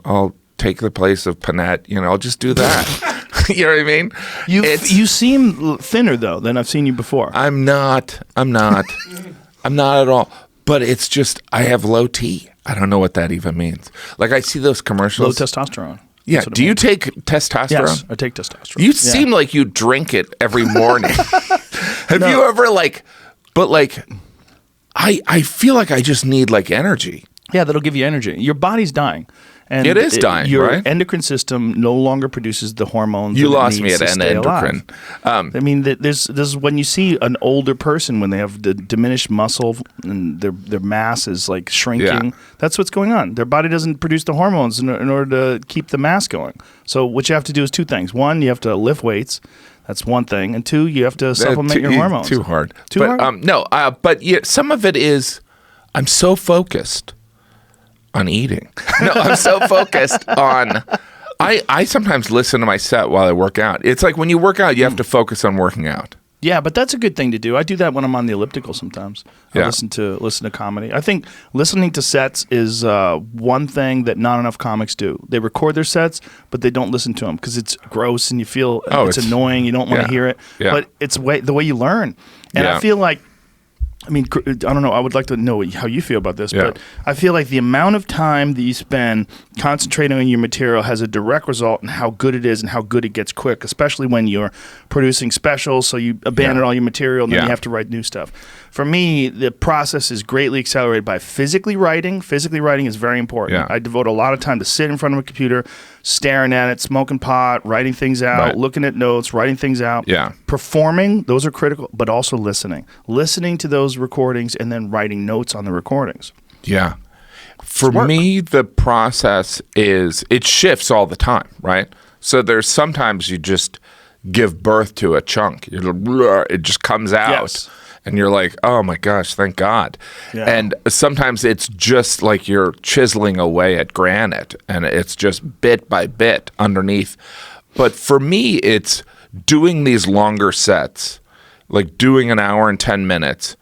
I'll take the place of Panette. I'll just do that. You know what I mean? You seem thinner though than I've seen you before. I'm not. I'm not at all. But it's just, I have low T. I don't know what that even means. Like, I see those commercials. Low testosterone. Yeah. Do you take testosterone? Yes, I take testosterone. You seem like you drink it every morning. Have you ever I feel like I just need like energy. Yeah, that'll give you energy. Your body's dying. And it is dying, your right? endocrine system no longer produces the hormones. You lost me at an endocrine. I mean, this is when you see an older person when they have the diminished muscle and their mass is like shrinking. That's what's going on. Their body doesn't produce the hormones in order to keep the mass going. So what you have to do is two things. One, you have to lift weights. That's one thing. And two, you have to supplement your hormones. Too hard. Hard? No, but some of it is I'm so focused on eating. No, I'm so focused on I sometimes listen to my set while I work out. It's like when you work out, you have to focus on working out. Yeah, but that's a good thing to do. I do that when I'm on the elliptical sometimes. I listen to comedy. I think listening to sets is one thing that not enough comics do. They record their sets, but they don't listen to them because it's gross and you feel it's annoying. You don't want to hear it. Yeah. But it's the way you learn. And I feel like, I mean, I don't know. I would like to know how you feel about this, but I feel like the amount of time that you spend concentrating on your material has a direct result in how good it is and how good it gets quick, especially when you're producing specials, so you abandon all your material and then you have to write new stuff. For me, the process is greatly accelerated by physically writing. Physically writing is very important. I devote a lot of time to sit in front of a computer, staring at it, smoking pot, writing things out, looking at notes, writing things out. Performing, those are critical, but also listening. Listening to those recordings and then writing notes on the recordings. Yeah. For me, the process is, it shifts all the time, right? So there's sometimes you just give birth to a chunk. It just comes out. Yes. And you're like, oh my gosh, thank God. Yeah. And sometimes it's just like you're chiseling away at granite and it's just bit by bit underneath. But for me, it's doing these longer sets, like doing an hour and 10 minutes.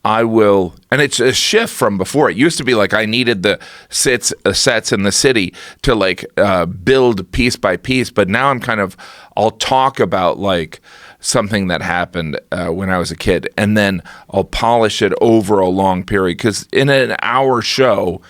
I will, and it's a shift from before. It used to be like I needed the sets in the city to like build piece by piece. But now I'm I'll talk about like something that happened when I was a kid, and then I'll polish it over a long period. Because in an hour show,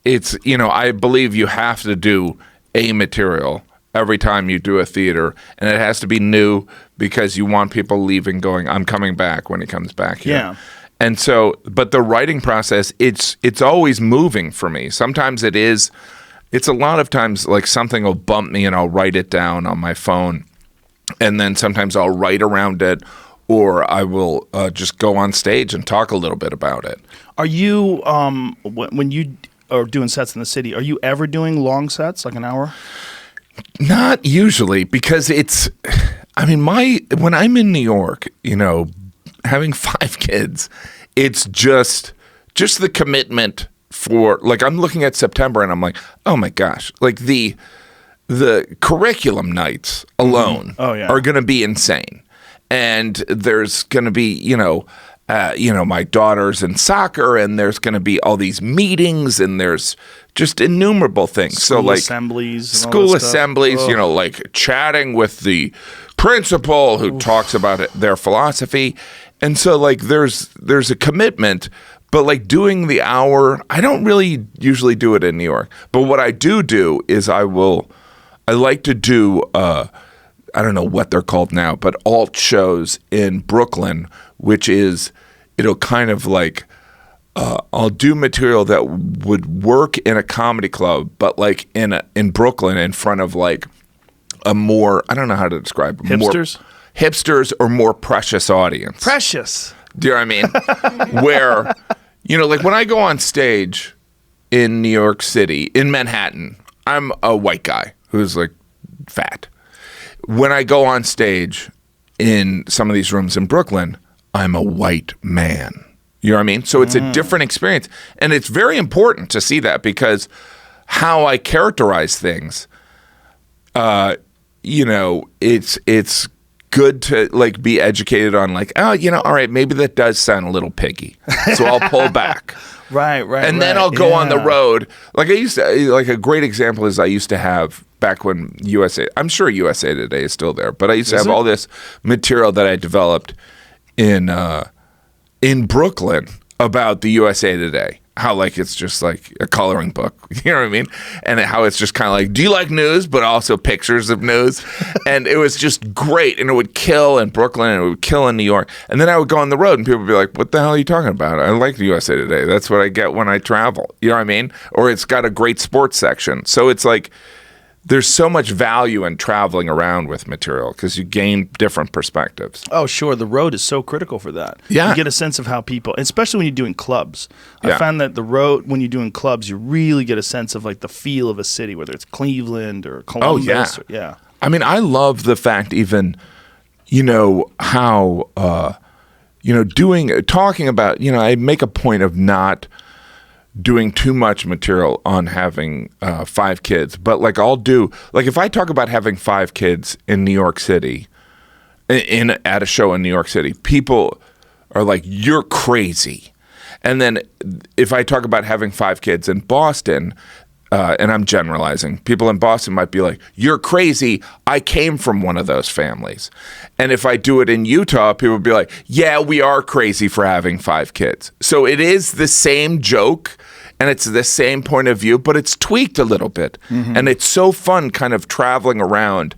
it's, I believe you have to do a material every time you do a theater, and it has to be new because you want people leaving going, I'm coming back when he comes back here. Yeah. And so, but the writing process, it's always moving for me. Sometimes it's a lot of times like something will bump me and I'll write it down on my phone. And then sometimes I'll write around it, or I will just go on stage and talk a little bit about it. Are you, when you are doing sets in the city, are you ever doing long sets, like an hour? Not usually, because when I'm in New York, having 5 kids, it's just the commitment for, like, I'm looking at September and I'm like, oh my gosh, like the curriculum nights alone are going to be insane. And there's going to be, my daughter's in soccer, and there's going to be all these meetings, and there's just innumerable things. School assemblies, like chatting with the principal who talks about their philosophy. And so like there's a commitment, but like doing the hour, I don't really usually do it in New York. But what I do is I like to do I don't know what they're called now, but alt shows in Brooklyn, which is, it'll kind of like, I'll do material that would work in a comedy club, but like in Brooklyn in front of like a more, I don't know how to describe it. Hipsters or more precious audience. Precious. Do you know what I mean? Where, like when I go on stage in New York City, in Manhattan, I'm a white guy who's like fat. When I go on stage in some of these rooms in Brooklyn, I'm a white man. You know what I mean? So it's a different experience. And it's very important to see that, because how I characterize things, it's good to like be educated on like, all right, maybe that does sound a little piggy. So I'll pull back. Right. And then I'll go on the road. Like I used to, like a great example is I used to have back when USA, I'm sure USA Today is still there, but I used to have all this material that I developed in Brooklyn about the USA Today, how like it's just like a coloring book, you know what I mean? And how it's just kind of like, do you like news, but also pictures of news? And it was just great. And it would kill in Brooklyn and it would kill in New York. And then I would go on the road and people would be like, what the hell are you talking about? I like the USA Today. That's what I get when I travel. You know what I mean? Or it's got a great sports section. So it's like, there's so much value in traveling around with material because you gain different perspectives. Oh, sure. The road is so critical for that. Yeah. You get a sense of how people, especially when you're doing clubs. I found that the road, when you're doing clubs, you really get a sense of like the feel of a city, whether it's Cleveland or Columbus. Oh, yeah. I mean, I love the fact even, how, talking about, I make a point of not doing too much material on having 5 kids, but like I'll do, like if I talk about having 5 kids in New York City, at a show in New York City, people are like, you're crazy. And then if I talk about having 5 kids in Boston, and I'm generalizing, people in Boston might be like, you're crazy. I came from one of those families. And if I do it in Utah, people would be like, yeah, we are crazy for having 5 kids. So it is the same joke and it's the same point of view, but it's tweaked a little bit. Mm-hmm. And it's so fun kind of traveling around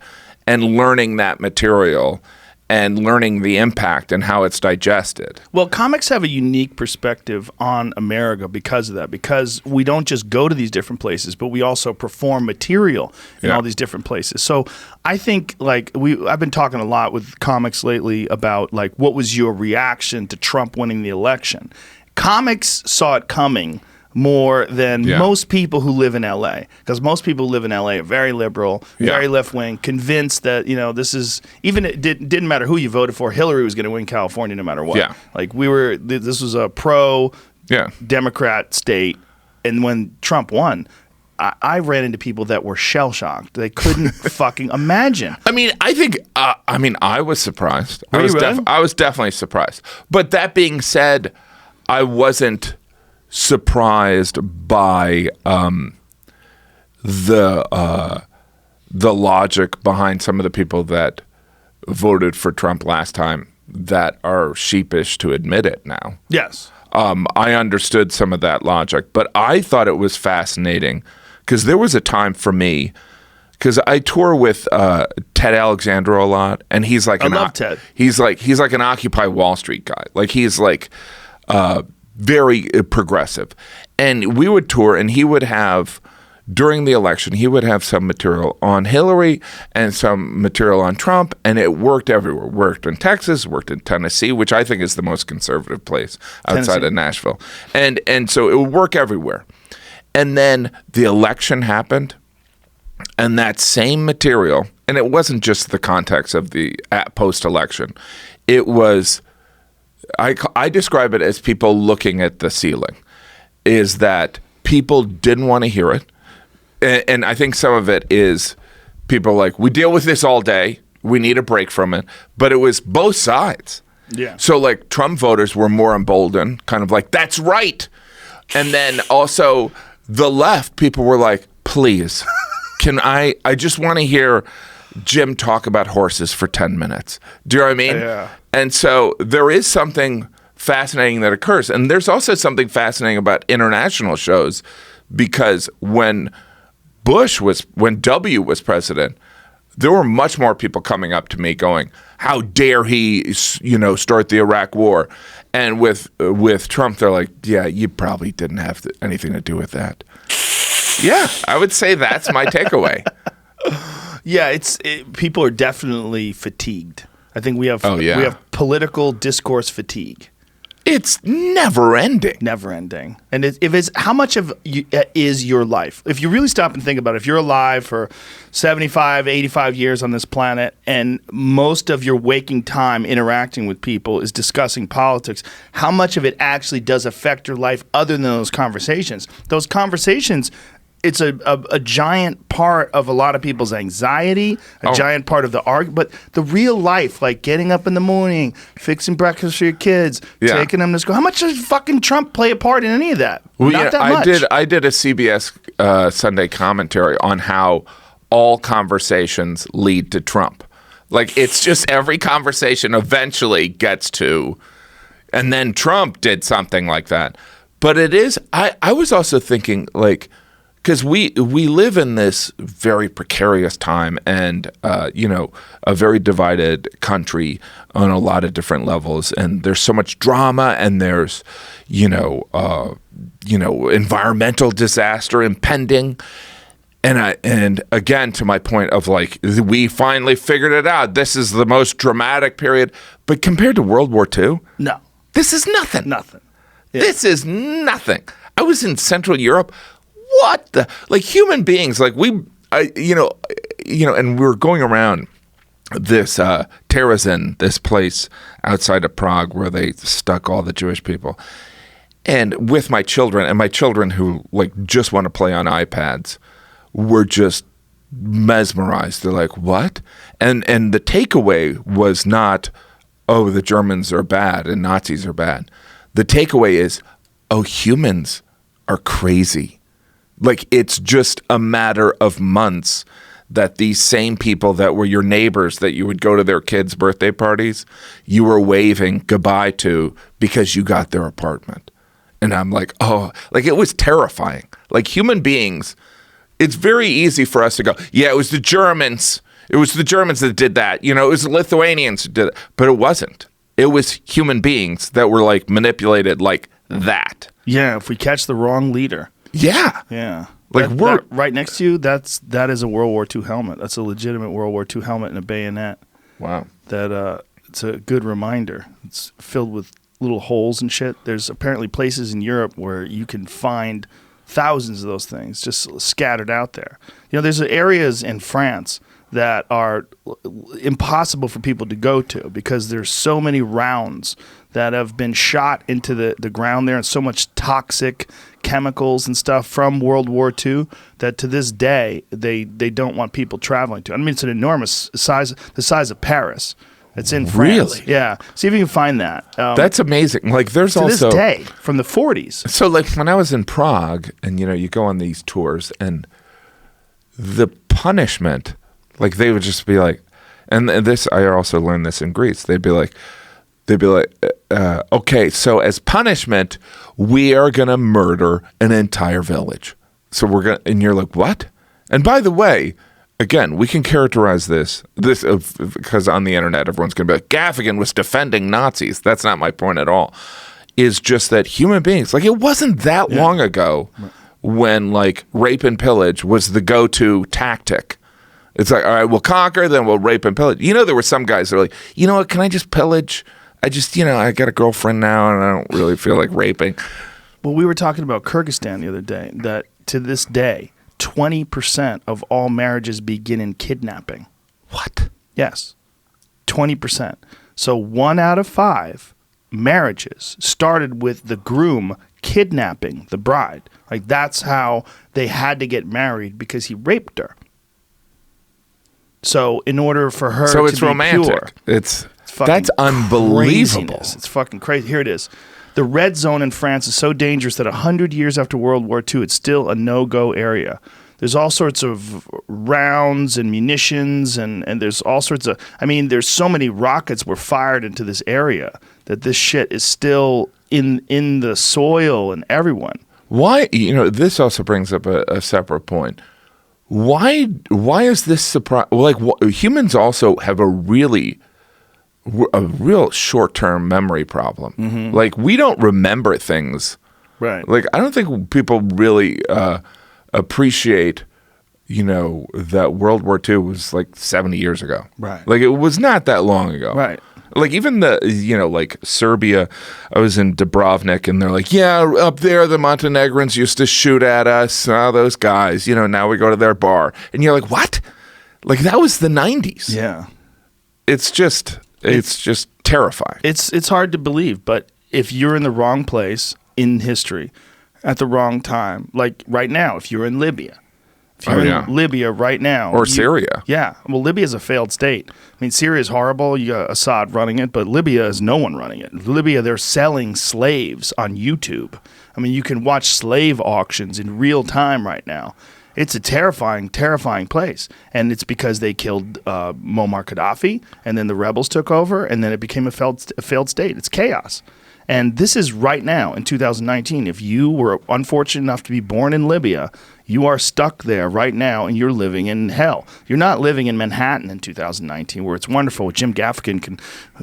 and learning that material and learning the impact and how it's digested. Well, comics have a unique perspective on America because of that, because we don't just go to these different places, but we also perform material in all these different places. So I think I've been talking a lot with comics lately about like, what was your reaction to Trump winning the election? Comics saw it coming more than most people who live in LA, because most people who live in LA are very liberal, very left-wing, convinced that this is, even it didn't matter who you voted for, Hillary was going to win California no matter what. Like this was a pro-Democrat state, and when Trump won, I ran into people that were shell-shocked. They couldn't fucking imagine. I mean, I think, I was surprised. I was definitely surprised. But that being said, I wasn't surprised by the logic behind some of the people that voted for Trump last time that are sheepish to admit it now. Yes. I understood some of that logic, but I thought it was fascinating because there was a time for me, because I tour with Ted Alexander a lot, and he's like Ted. He's like an Occupy Wall Street guy. Like he's like very progressive. And we would tour, and he would have, during the election, he would have some material on Hillary and some material on Trump, and it worked everywhere. Worked in Texas, worked in Tennessee, which I think is the most conservative place outside of Nashville. And so it would work everywhere. And then the election happened, and that same material, and it wasn't just the context of the post-election, it was, I describe it as people looking at the ceiling, is that people didn't want to hear it. And I think some of it is people like, we deal with this all day. We need a break from it. But it was both sides. Yeah. So like Trump voters were more emboldened, kind of like, that's right. And then also the left, people were like, please, I just want to hear Jim talk about horses for 10 minutes. Do you know what I mean? Yeah. And so there is something fascinating that occurs. And there's also something fascinating about international shows, because when W was president, there were much more people coming up to me going, how dare he, start the Iraq war? And with Trump, they're like, yeah, you probably didn't have anything to do with that. Yeah, I would say that's my takeaway. Yeah, people are definitely fatigued. I think we have political discourse fatigue. It's never ending. Never ending. And if it's how much of is your life? If you really stop and think about it, if you're alive for 75, 85 years on this planet, and most of your waking time interacting with people is discussing politics, how much of it actually does affect your life other than those conversations? Those conversations, it's a giant part of a lot of people's anxiety, a giant part of the argument. But the real life, like getting up in the morning, fixing breakfast for your kids, taking them to school. How much does fucking Trump play a part in any of that? Not that much. I did a CBS Sunday commentary on how all conversations lead to Trump. Like, it's just every conversation eventually gets to, and then Trump did something like that. But it is. I was also thinking, like, because we live in this very precarious time, and a very divided country on a lot of different levels, and there's so much drama, and there's environmental disaster impending. And again, to my point of, like, we finally figured it out. This is the most dramatic period. But compared to World War II, No. this is nothing. Nothing. Yeah. This is nothing. I was in Central Europe. What the, like, human beings, like, and we were going around this Terezin, this place outside of Prague where they stuck all the Jewish people, and with my children who, like, just want to play on iPads, were just mesmerized. They're like, what? And the takeaway was not, oh, the Germans are bad and Nazis are bad. The takeaway is, oh, humans are crazy. Like, it's just a matter of months that these same people that were your neighbors that you would go to their kids' birthday parties, you were waving goodbye to because you got their apartment. And I'm like, oh, like, it was terrifying. Like, human beings, it's very easy for us to go, yeah, it was the Germans. It was the Germans that did that. It was the Lithuanians who did it. But it wasn't. It was human beings that were, like, manipulated like that. Yeah, if we catch the wrong leader. Yeah. Yeah. Like, that right next to you, that is a World War II helmet. That's a legitimate World War II helmet and a bayonet. Wow. That it's a good reminder. It's filled with little holes and shit. There's apparently places in Europe where you can find thousands of those things just scattered out there. There's areas in France that are impossible for people to go to because there's so many rounds that have been shot into the ground there, and so much toxic chemicals and stuff from World War II that to this day they don't want people traveling to. I mean, it's an enormous size, the size of Paris. It's in France. Really? Yeah. See if you can find that. That's amazing. Like, there's to also this day from the 40s. So, like, when I was in Prague, and you go on these tours, and the punishment, like, they would just be like, and this, I also learned this in Greece. They'd be like, okay, so as punishment, we are gonna murder an entire village. So and you're like, what? And by the way, again, we can characterize this because on the internet, everyone's going to be like, Gaffigan was defending Nazis. That's not my point at all. Is just that human beings, like, it wasn't that long ago when, like, rape and pillage was the go-to tactic. It's like, all right, we'll conquer, then we'll rape and pillage. There were some guys that were like, you know what, can I just pillage? I just, I got a girlfriend now and I don't really feel like raping. Well, we were talking about Kyrgyzstan the other day, that to this day, 20% of all marriages begin in kidnapping. What? Yes, 20%. So 1 out of 5 marriages started with the groom kidnapping the bride. Like, that's how they had to get married, because he raped her. So in order for her to be romantic. Pure, it's that's unbelievable. Craziness. It's fucking crazy. Here it is. The red zone in France is so dangerous that 100 years after World War II, it's still a no-go area. There's all sorts of rounds and munitions, and there's all sorts of... I mean, there's so many rockets were fired into this area that this shit is still in the soil and everyone. Why? This also brings up a separate point. Why is this surprise? Like, humans also have a real short-term memory problem. Mm-hmm. Like, we don't remember things. Right. Like, I don't think people really appreciate, that World War II was like 70 years ago. Right. Like, it was not that long ago. Right. Like, even like Serbia, I was in Dubrovnik, and they're like, yeah, up there the Montenegrins used to shoot at us. Oh, those guys, now we go to their bar. And you're like, what? Like, that was the 90s. Yeah. It's just terrifying. It's hard to believe, but if you're in the wrong place in history at the wrong time, like right now, if you're in Libya, in Libya right now. Or Syria. Yeah. Well, Libya is a failed state. I mean, Syria is horrible. You got Assad running it, but Libya is no one running it. Libya, they're selling slaves on YouTube. I mean, you can watch slave auctions in real time right now. It's a terrifying, terrifying place. And it's because they killed Muammar Gaddafi, and then the rebels took over, and then it became a failed state. It's chaos. And this is right now in 2019. If you were unfortunate enough to be born in Libya, you are stuck there right now and you're living in hell. You're not living in Manhattan in 2019 where it's wonderful. Jim Gaffigan can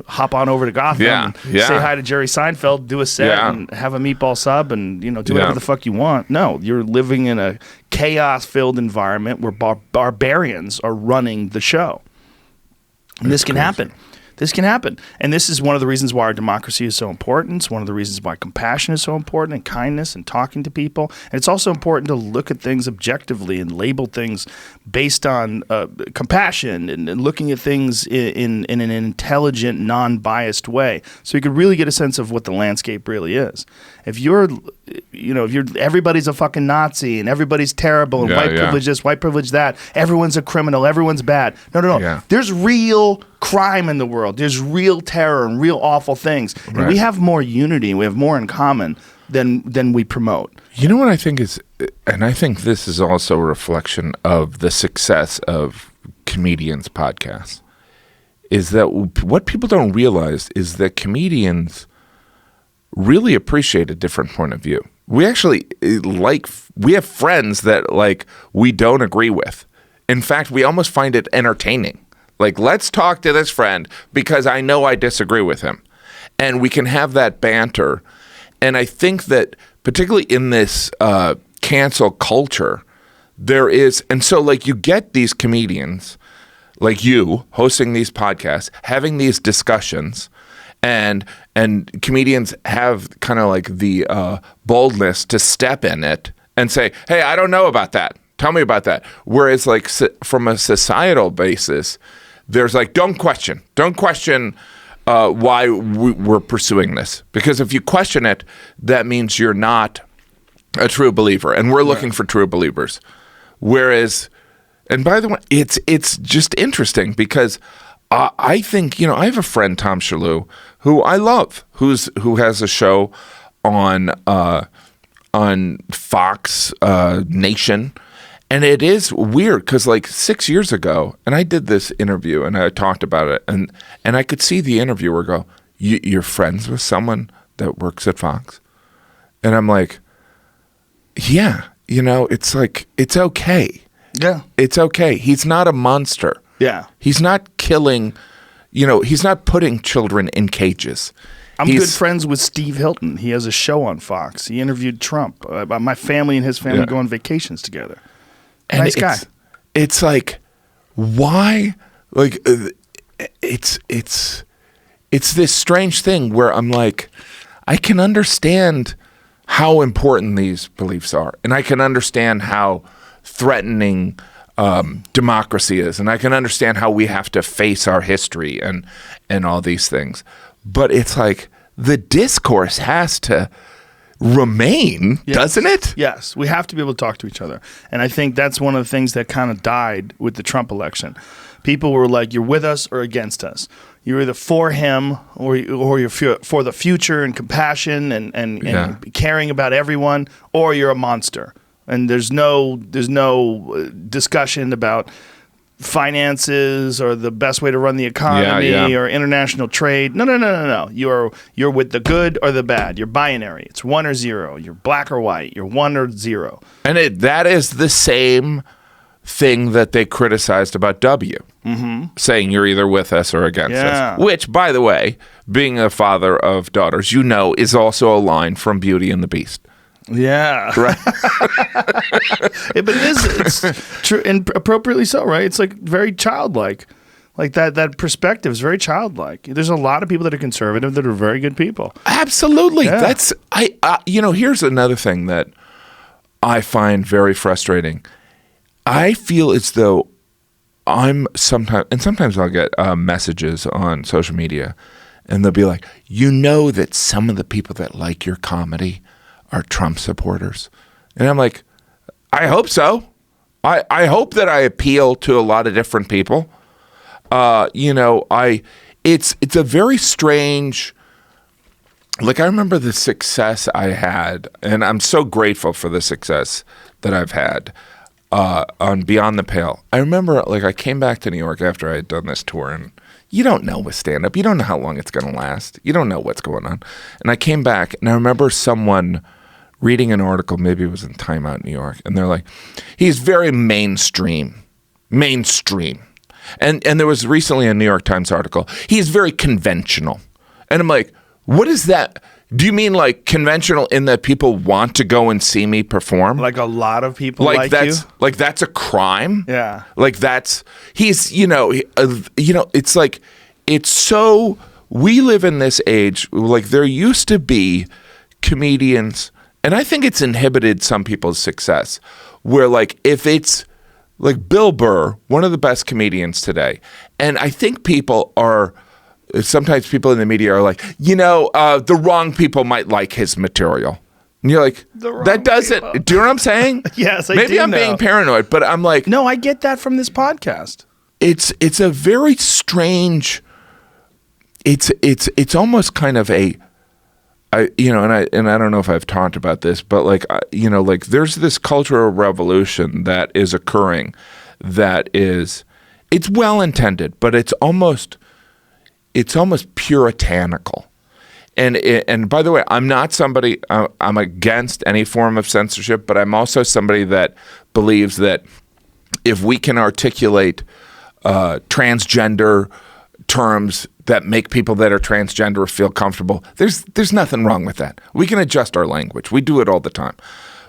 hop on over to Gotham and say hi to Jerry Seinfeld, do a set and have a meatball sub and do whatever the fuck you want. No, you're living in a chaos-filled environment where barbarians are running the show. And this can happen. This can happen. And this is one of the reasons why our democracy is so important. It's one of the reasons why compassion is so important, and kindness and talking to people. And it's also important to look at things objectively and label things based on compassion and looking at things in an intelligent, non-biased way. So you could really get a sense of what the landscape really is. If you're everybody's a fucking Nazi and everybody's terrible and white privilege this, white privilege that, everyone's a criminal, everyone's bad. No. Yeah. There's real crime in the world. There's real terror and real awful things. And we have more unity. We have more in common than we promote. You know what I think is, and I think this is also a reflection of the success of comedians' podcasts, is that what people don't realize is that comedians really appreciate a different point of view. We actually we have friends that we don't agree with. In fact, we almost find it entertaining. Let's talk to this friend because I know I disagree with him. And we can have that banter. And I think that particularly in this cancel culture, there is, and so you get these comedians like you hosting these podcasts, having these discussions, and comedians have kind of the boldness to step in it and say, hey, I don't know about that. Tell me about that. Whereas from a societal basis, there's don't question why we're pursuing this. Because if you question it, that means you're not a true believer. And we're looking for true believers. Whereas, and by the way, it's just interesting because I think, I have a friend, Tom Shalhoub, who I love, who has a show on Fox Nation. And it is weird because 6 years ago, and I did this interview and I talked about it, and I could see the interviewer go, you're friends with someone that works at Fox? And I'm like, yeah, it's it's okay. Yeah. It's okay. He's not a monster. Yeah. He's not killing, he's not putting children in cages. I'm good friends with Steve Hilton. He has a show on Fox. He interviewed Trump. My family and his family go on vacations together. And nice guy. It's why? It's this strange thing where I'm I can understand how important these beliefs are, and I can understand how threatening democracy is, and I can understand how we have to face our history and all these things. But it's the discourse has to remain, doesn't it? Yes, we have to be able to talk to each other. And I think that's one of the things that kind of died with the Trump election. People were you're with us or against us. You're either for him or you're for the future and compassion and caring about everyone, or you're a monster. And there's no discussion about finances or the best way to run the economy or international trade. No. You're with the good or the bad. You're binary. It's 1 or 0. You're black or white. You're 1 or 0. And that is the same thing that they criticized about W, saying you're either with us or against us. Which, by the way, being a father of daughters, is also a line from Beauty and the Beast. Yeah. Right. But it's true, and appropriately so, right? It's very childlike. That perspective is very childlike. There's a lot of people that are conservative that are very good people. Absolutely. Yeah. That's here's another thing that I find very frustrating. I feel as though sometimes I'll get messages on social media, and they'll be that some of the people that like your comedy are Trump supporters. And I'm I hope so. I hope that I appeal to a lot of different people. It's a very strange, I remember the success I had, and I'm so grateful for the success that I've had on Beyond the Pale. I remember I came back to New York after I had done this tour, and you don't know with stand-up. You don't know how long it's going to last. You don't know what's going on. And I came back, and I remember someone reading an article, maybe it was in Time Out New York, and they're like, he's very mainstream. And there was recently a New York Times article. He's very conventional. And I'm like, what is that? Do you mean like conventional in that people want to go and see me perform? Like a lot of people like you? Like that's a crime? Yeah. Like he's, it's like, it's so, we live in this age, like there used to be comedians, and I think it's inhibited some people's success, where like if it's like Bill Burr, one of the best comedians today, and I think sometimes people in the media are like, the wrong people might like his material. And you're like, that doesn't, people. Do you know what I'm saying? Yes, I do. Maybe I'm being paranoid, but I'm like. No, I get that from this podcast. It's a very strange, it's almost kind of and I don't know if I've talked about this, but like, like there's this cultural revolution that is occurring that is, it's well-intended, but it's almost puritanical. And by the way, I'm not somebody, I'm against any form of censorship, but I'm also somebody that believes that if we can articulate transgender terms that make people that are transgender feel comfortable, there's nothing wrong with that. We can adjust our language. We do it all the time.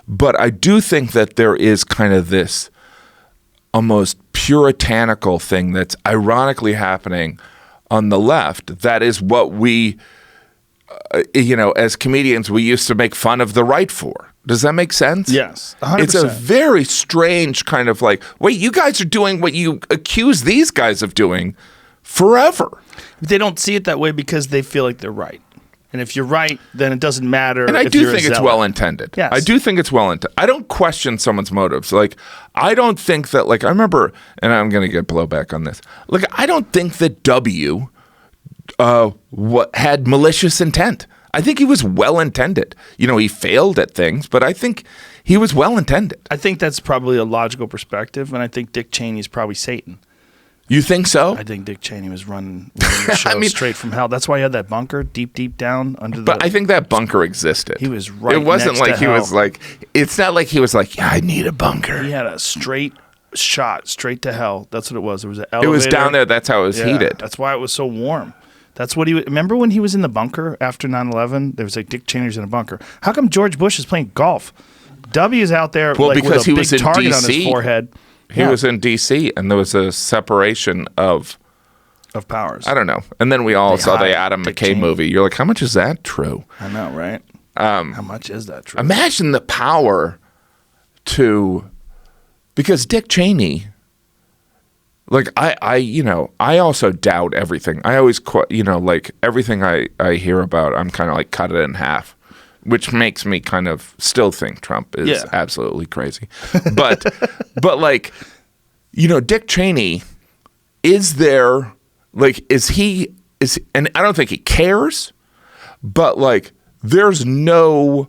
But I do think that there is kind of this almost puritanical thing that's ironically happening on the left. That is what we, as comedians, we used to make fun of the right for. Does that make sense? Yes, 100%. It's a very strange kind of like, wait, you guys are doing what you accuse these guys of doing forever. They don't see it that way because they feel like they're right. And if you're right, then it doesn't matter. And I do think it's well-intended. Yes. I do think it's well-intended. I don't question someone's motives. Like, I don't think that, like, I remember, and I'm going to get blowback on this. Like, I don't think that W had malicious intent. I think he was well-intended. He failed at things, but I think he was well-intended. I think that's probably a logical perspective, and I think Dick Cheney's probably Satan. You think so? I think Dick Cheney was running the show straight from hell. That's why he had that bunker deep down under the... But I think that bunker existed. He was right It wasn't next like to he hell. was like... It's not like he was like, yeah, I need a bunker. He had a straight shot straight to hell. That's what it was. There was an elevator. It was down there. That's how it was heated. That's why it was so warm. That's what remember when he was in the bunker after 9/11? There was like Dick Cheney's in a bunker. How come George Bush is playing golf? W's out there because with a he was big in target on DC. his forehead. He was in D.C. and there was a separation of powers. I don't know. And then we all saw the hired Adam Dick McKay Cheney. movie. You're like, how much is that true? I know, right? How much is that true? Imagine the power because Dick Cheney, like I also doubt everything. I always, like everything I hear about, I'm kind of like cut it in half, which makes me kind of still think Trump is absolutely crazy. But like, Dick Cheney, is there, like, and I don't think he cares, but like, there's no,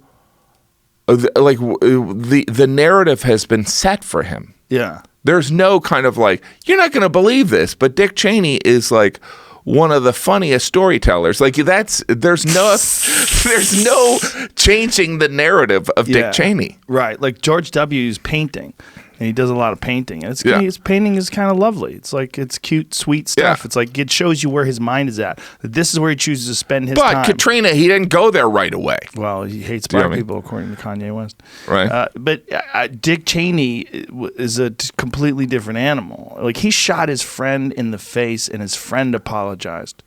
like, the narrative has been set for him. Yeah. There's no kind of like, you're not going to believe this, but Dick Cheney is like one of the funniest storytellers. Like there's no changing the narrative of Dick Cheney. Right. Like George W.'s painting, and he does a lot of painting. And his painting is kind of lovely. It's like, it's cute, sweet stuff. Yeah. It's like, it shows you where his mind is at. This is where he chooses to spend his time. But Katrina, he didn't go there right away. Well, he hates black people, according to Kanye West. Right. But Dick Cheney is a completely different animal. Like, he shot his friend in the face, and his friend apologized.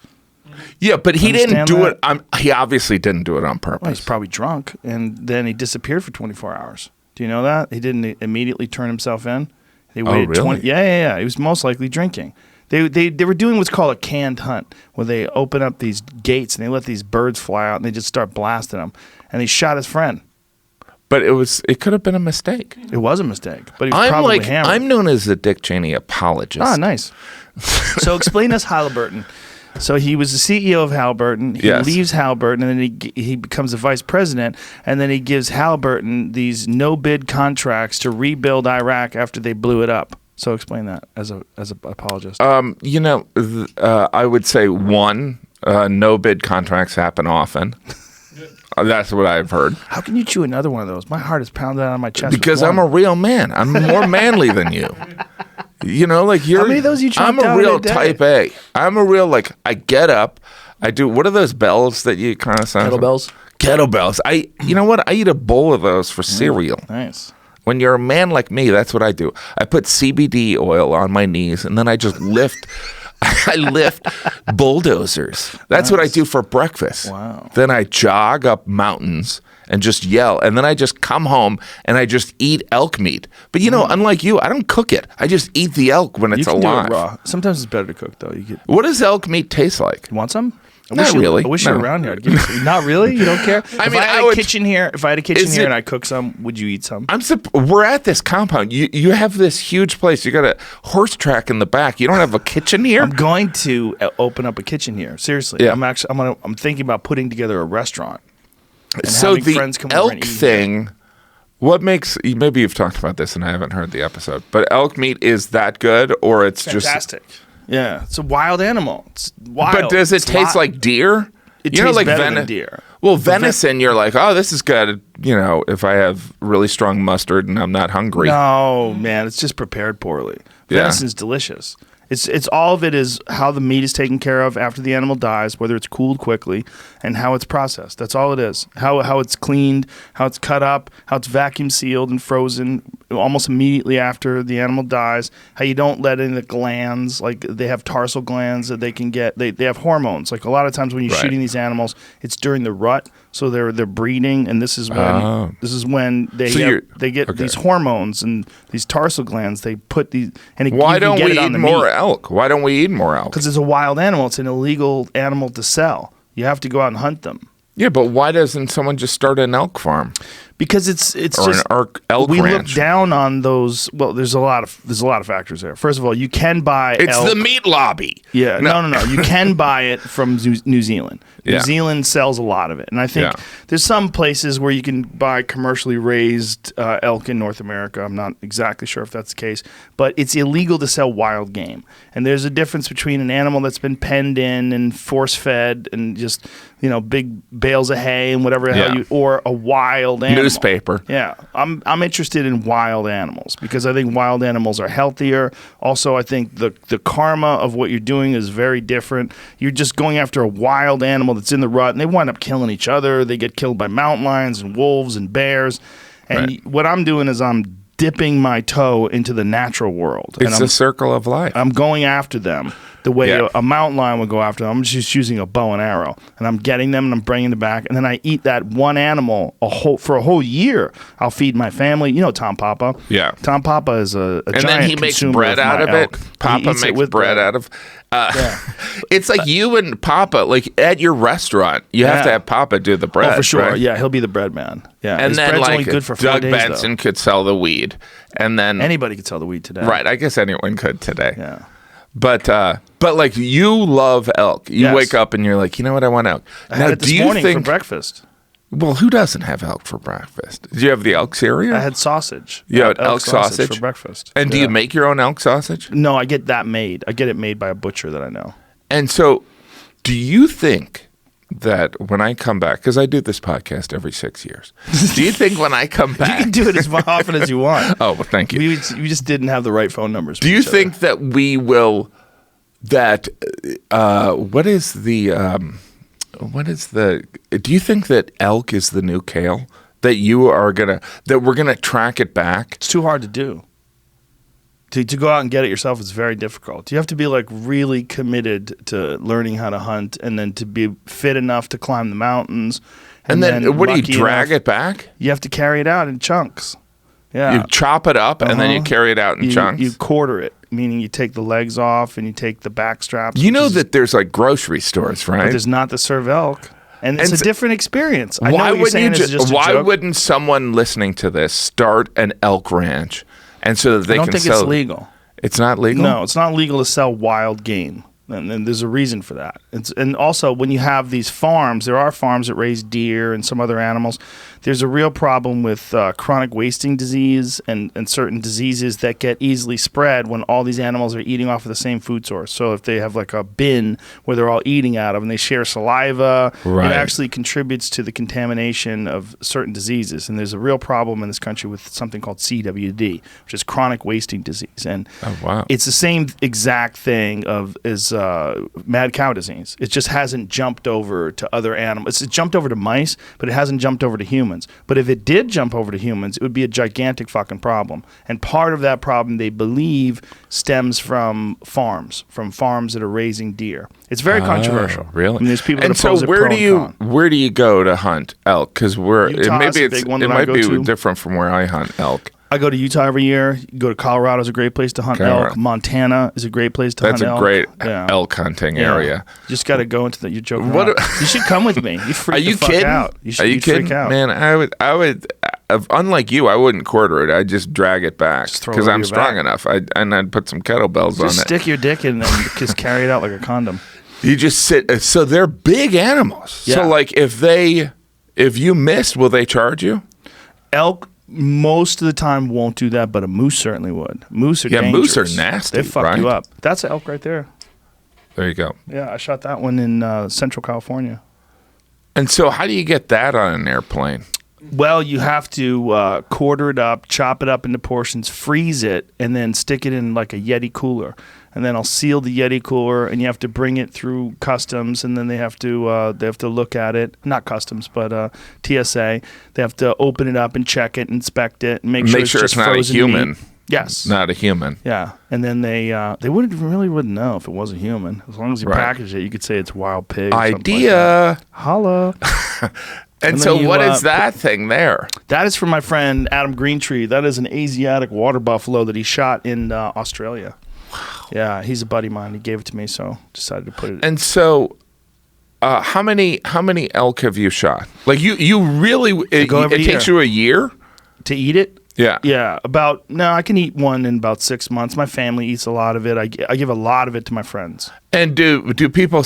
Yeah, but he didn't do it. He obviously didn't do it on purpose. Well, he's probably drunk, and then he disappeared for 24 hours. Do you know that? He didn't immediately turn himself in. They waited really? 20. Yeah. He was most likely drinking. They were doing what's called a canned hunt, where they open up these gates and they let these birds fly out and they just start blasting them. And he shot his friend. But it could have been a mistake. It was a mistake, but he was probably hammered. I'm known as the Dick Cheney apologist. Ah, nice. So explain us Halliburton. So he was the CEO of Halliburton. He leaves Halliburton, and then he becomes the vice president, and then he gives Halliburton these no-bid contracts to rebuild Iraq after they blew it up. So explain that as a apologist. I would say one, no bid contracts happen often. That's what I've heard. How can you chew another one of those? My heart is pounding out of my chest. Because I'm a real man. I'm more manly than you. Like you're. How many of those you I'm chopped a out real in a day? type A. I'm a real I get up. I do. What are those bells that you kind of sound? Kettlebells. Kettlebells. You know what? I eat a bowl of those for cereal. Nice. When you're a man like me, that's what I do. I put CBD oil on my knees, and then I just lift. I lift bulldozers. That's what I do for breakfast. Wow. Then I jog up mountains and just yell. And then I just come home and I just eat elk meat. But unlike you, I don't cook it. I just eat the elk when it's You can alive. do it raw. Sometimes it's better to cook though. What does elk meat taste like? You want some? Not really. I wish you were No. around here. I'd give you some. Not really? You don't care? If mean, I had I would- a kitchen here, Is it- and I cook some, would you eat some? We're at this compound. You have this huge place. You got a horse track in the back. You don't have a kitchen here? I'm going to open up a kitchen here. Seriously. Yeah. I'm thinking about putting together a restaurant. And So having the friends come over elk and eat thing, what makes, maybe you've talked about this and I haven't heard the episode, but elk meat is that good or it's Fantastic. Yeah. It's a wild animal. It's wild. But does it It's taste like deer? It tastes better than deer. Well, venison, you're like, oh, this is good. If I have really strong mustard and I'm not hungry. No, man, it's just prepared poorly. Yeah. Venison's delicious. It's all of it is how the meat is taken care of after the animal dies, whether it's cooled quickly, and how it's processed. That's all it is. How it's cleaned, how it's cut up, how it's vacuum sealed and frozen almost immediately after the animal dies. How you don't let in the glands, like they have tarsal glands that they can get. They have hormones. Like a lot of times when you're Right. shooting these animals, it's during the rut, so they're breeding, and this is when they get okay. these hormones and these tarsal glands. They put these and it, Why you can don't get we it on eat the more meat. elk? Why don't we eat more elk? Because it's a wild animal. It's an illegal animal to sell. You have to go out and hunt them. Yeah, but why doesn't someone just start an elk farm Because it's or just an elk we ranch? look down on those. Well, there's a lot of factors there. First of all, you can buy It's elk. the meat lobby. Yeah, no. You can buy it from New Zealand. Yeah. New Zealand sells a lot of it, and I think Yeah. there's some places where you can buy commercially raised elk in North America. I'm not exactly sure if that's the case, but it's illegal to sell wild game. And there's a difference between an animal that's been penned in and force fed and just big bales of hay and whatever the hell or a wild animal. Newspaper. Yeah, I'm interested in wild animals because I think wild animals are healthier. Also, I think the karma of what you're doing is very different. You're just going after a wild animal that's in the rut, and they wind up killing each other. They get killed by mountain lions and wolves and bears. And Right. what I'm doing is I'm dipping my toe into the natural world. It's and a circle of life. I'm going after them the way Yeah. a mountain lion would go after them. I'm just using a bow and arrow, and I'm getting them and I'm bringing them back, and then I eat that one animal for a whole year. I'll feed my family. You know Tom Papa. Yeah. Tom Papa is a And giant then he makes consumer bread of out my of it. elk. He Papa eats it makes with bread out of. It's like you and Papa, like at your restaurant, you have to Yeah. have Papa do the bread. Oh, for sure. right? Yeah, he'll be the bread man. Yeah, And his then bread's like only good for 4 Doug days, Benson though. could sell the weed, and then Anybody could sell the weed today. right. I guess anyone could today. Yeah. But like you love elk. You Yes. wake up and you're like, you know what, I want elk. I had it this morning for breakfast. Well, who doesn't have elk for breakfast? Did you have the elk cereal? I had sausage. You had elk sausage for breakfast. And do Yeah. you make your own elk sausage? No, I get that made. I get it made by a butcher that I know. And so, do you think that when I come back, because I do this podcast every 6 years, do you think when I come back, You can do it as often as you want. Oh, well, thank you. We just didn't have the right phone numbers. Do you think that we will? That what is the? Do you think that elk is the new kale? That we're gonna track it back? It's too hard to do. To go out and get it yourself is very difficult. You have to be like really committed to learning how to hunt, and then to be fit enough to climb the mountains. And then what do you lucky drag enough- it back? You have to carry it out in chunks. Yeah. You chop it up and then you Uh-huh. carry it out in chunks. You quarter it, meaning you take the legs off and you take the back straps. You which know is- that there's like grocery stores, but right? there's not the serve elk, and it's And a different experience. I know Why what you're wouldn't saying you is just a why joke. wouldn't someone listening to this start an elk ranch, and so that they I don't can think sell? it's legal. It's not legal. No, it's not legal to sell wild game. And there's a reason for that. And also, when you have these farms, there are farms that raise deer and some other animals. there's a real problem with chronic wasting disease and certain diseases that get easily spread when all these animals are eating off of the same food source. So if they have like a bin where they're all eating out of and they share saliva, Right. it actually contributes to the contamination of certain diseases. And there's a real problem in this country with something called CWD, which is chronic wasting disease. And wow. it's the same exact thing as mad cow disease. It just hasn't jumped over to other animals. It's jumped over to mice, but it hasn't jumped over to humans. But if it did jump over to humans, it would be a gigantic fucking problem. And part of that problem, they believe, stems from farms that are raising deer. It's very controversial. Really? I mean, there's people that and so oppose it where pro do and you con. where do you go to hunt elk? Because Utah's a big one it that I might go be to. different from where I hunt elk. I go to Utah every year. You go to Colorado is a great place to hunt Colorado. elk. Montana is a great place to That's hunt a elk. great Yeah. elk hunting Yeah. area. You just got to go into the. You're joking. What around. a- You should come with me. You freak Are you the fuck kidding? out. You should Are you kidding? freak out. Man, I would. Unlike you, I wouldn't quarter it. I'd just drag it back Just throw it because over I'm your strong back. enough. I'd put some kettlebells on Just it. stick your dick in and just carry it out like a condom. You just sit. So they're big animals. Yeah. So like if you miss, will they charge you? Elk most of the time won't do that, but a moose certainly would. Moose are Yeah, dangerous. moose are nasty, They fuck right? you up. That's an elk right there. There you go. Yeah, I shot that one in Central California. And so how do you get that on an airplane? Well, you have to quarter it up, chop it up into portions, freeze it, and then stick it in like a Yeti cooler. And then I'll seal the Yeti cooler, and you have to bring it through customs, and then they have to look at it. Not customs, but TSA. They have to open it up and check it, inspect it, and make sure it's just not a frozen human. meat. Yes. Not a human. Yeah, and then they wouldn't know if it was a human. As long as you Right. package it, you could say it's wild pig. Or something like Idea. that. Holla. And And so then you, what is put- that thing there? That is from my friend Adam Greentree. That is an Asiatic water buffalo that he shot in Australia. Wow. Yeah, he's a buddy of mine. He gave it to me, so decided to put it. And so how many elk have you shot? Like you really it go every takes year. you a year? To eat it? Yeah. Yeah, I can eat one in about 6 months. My family eats a lot of it. I give a lot of it to my friends. And do people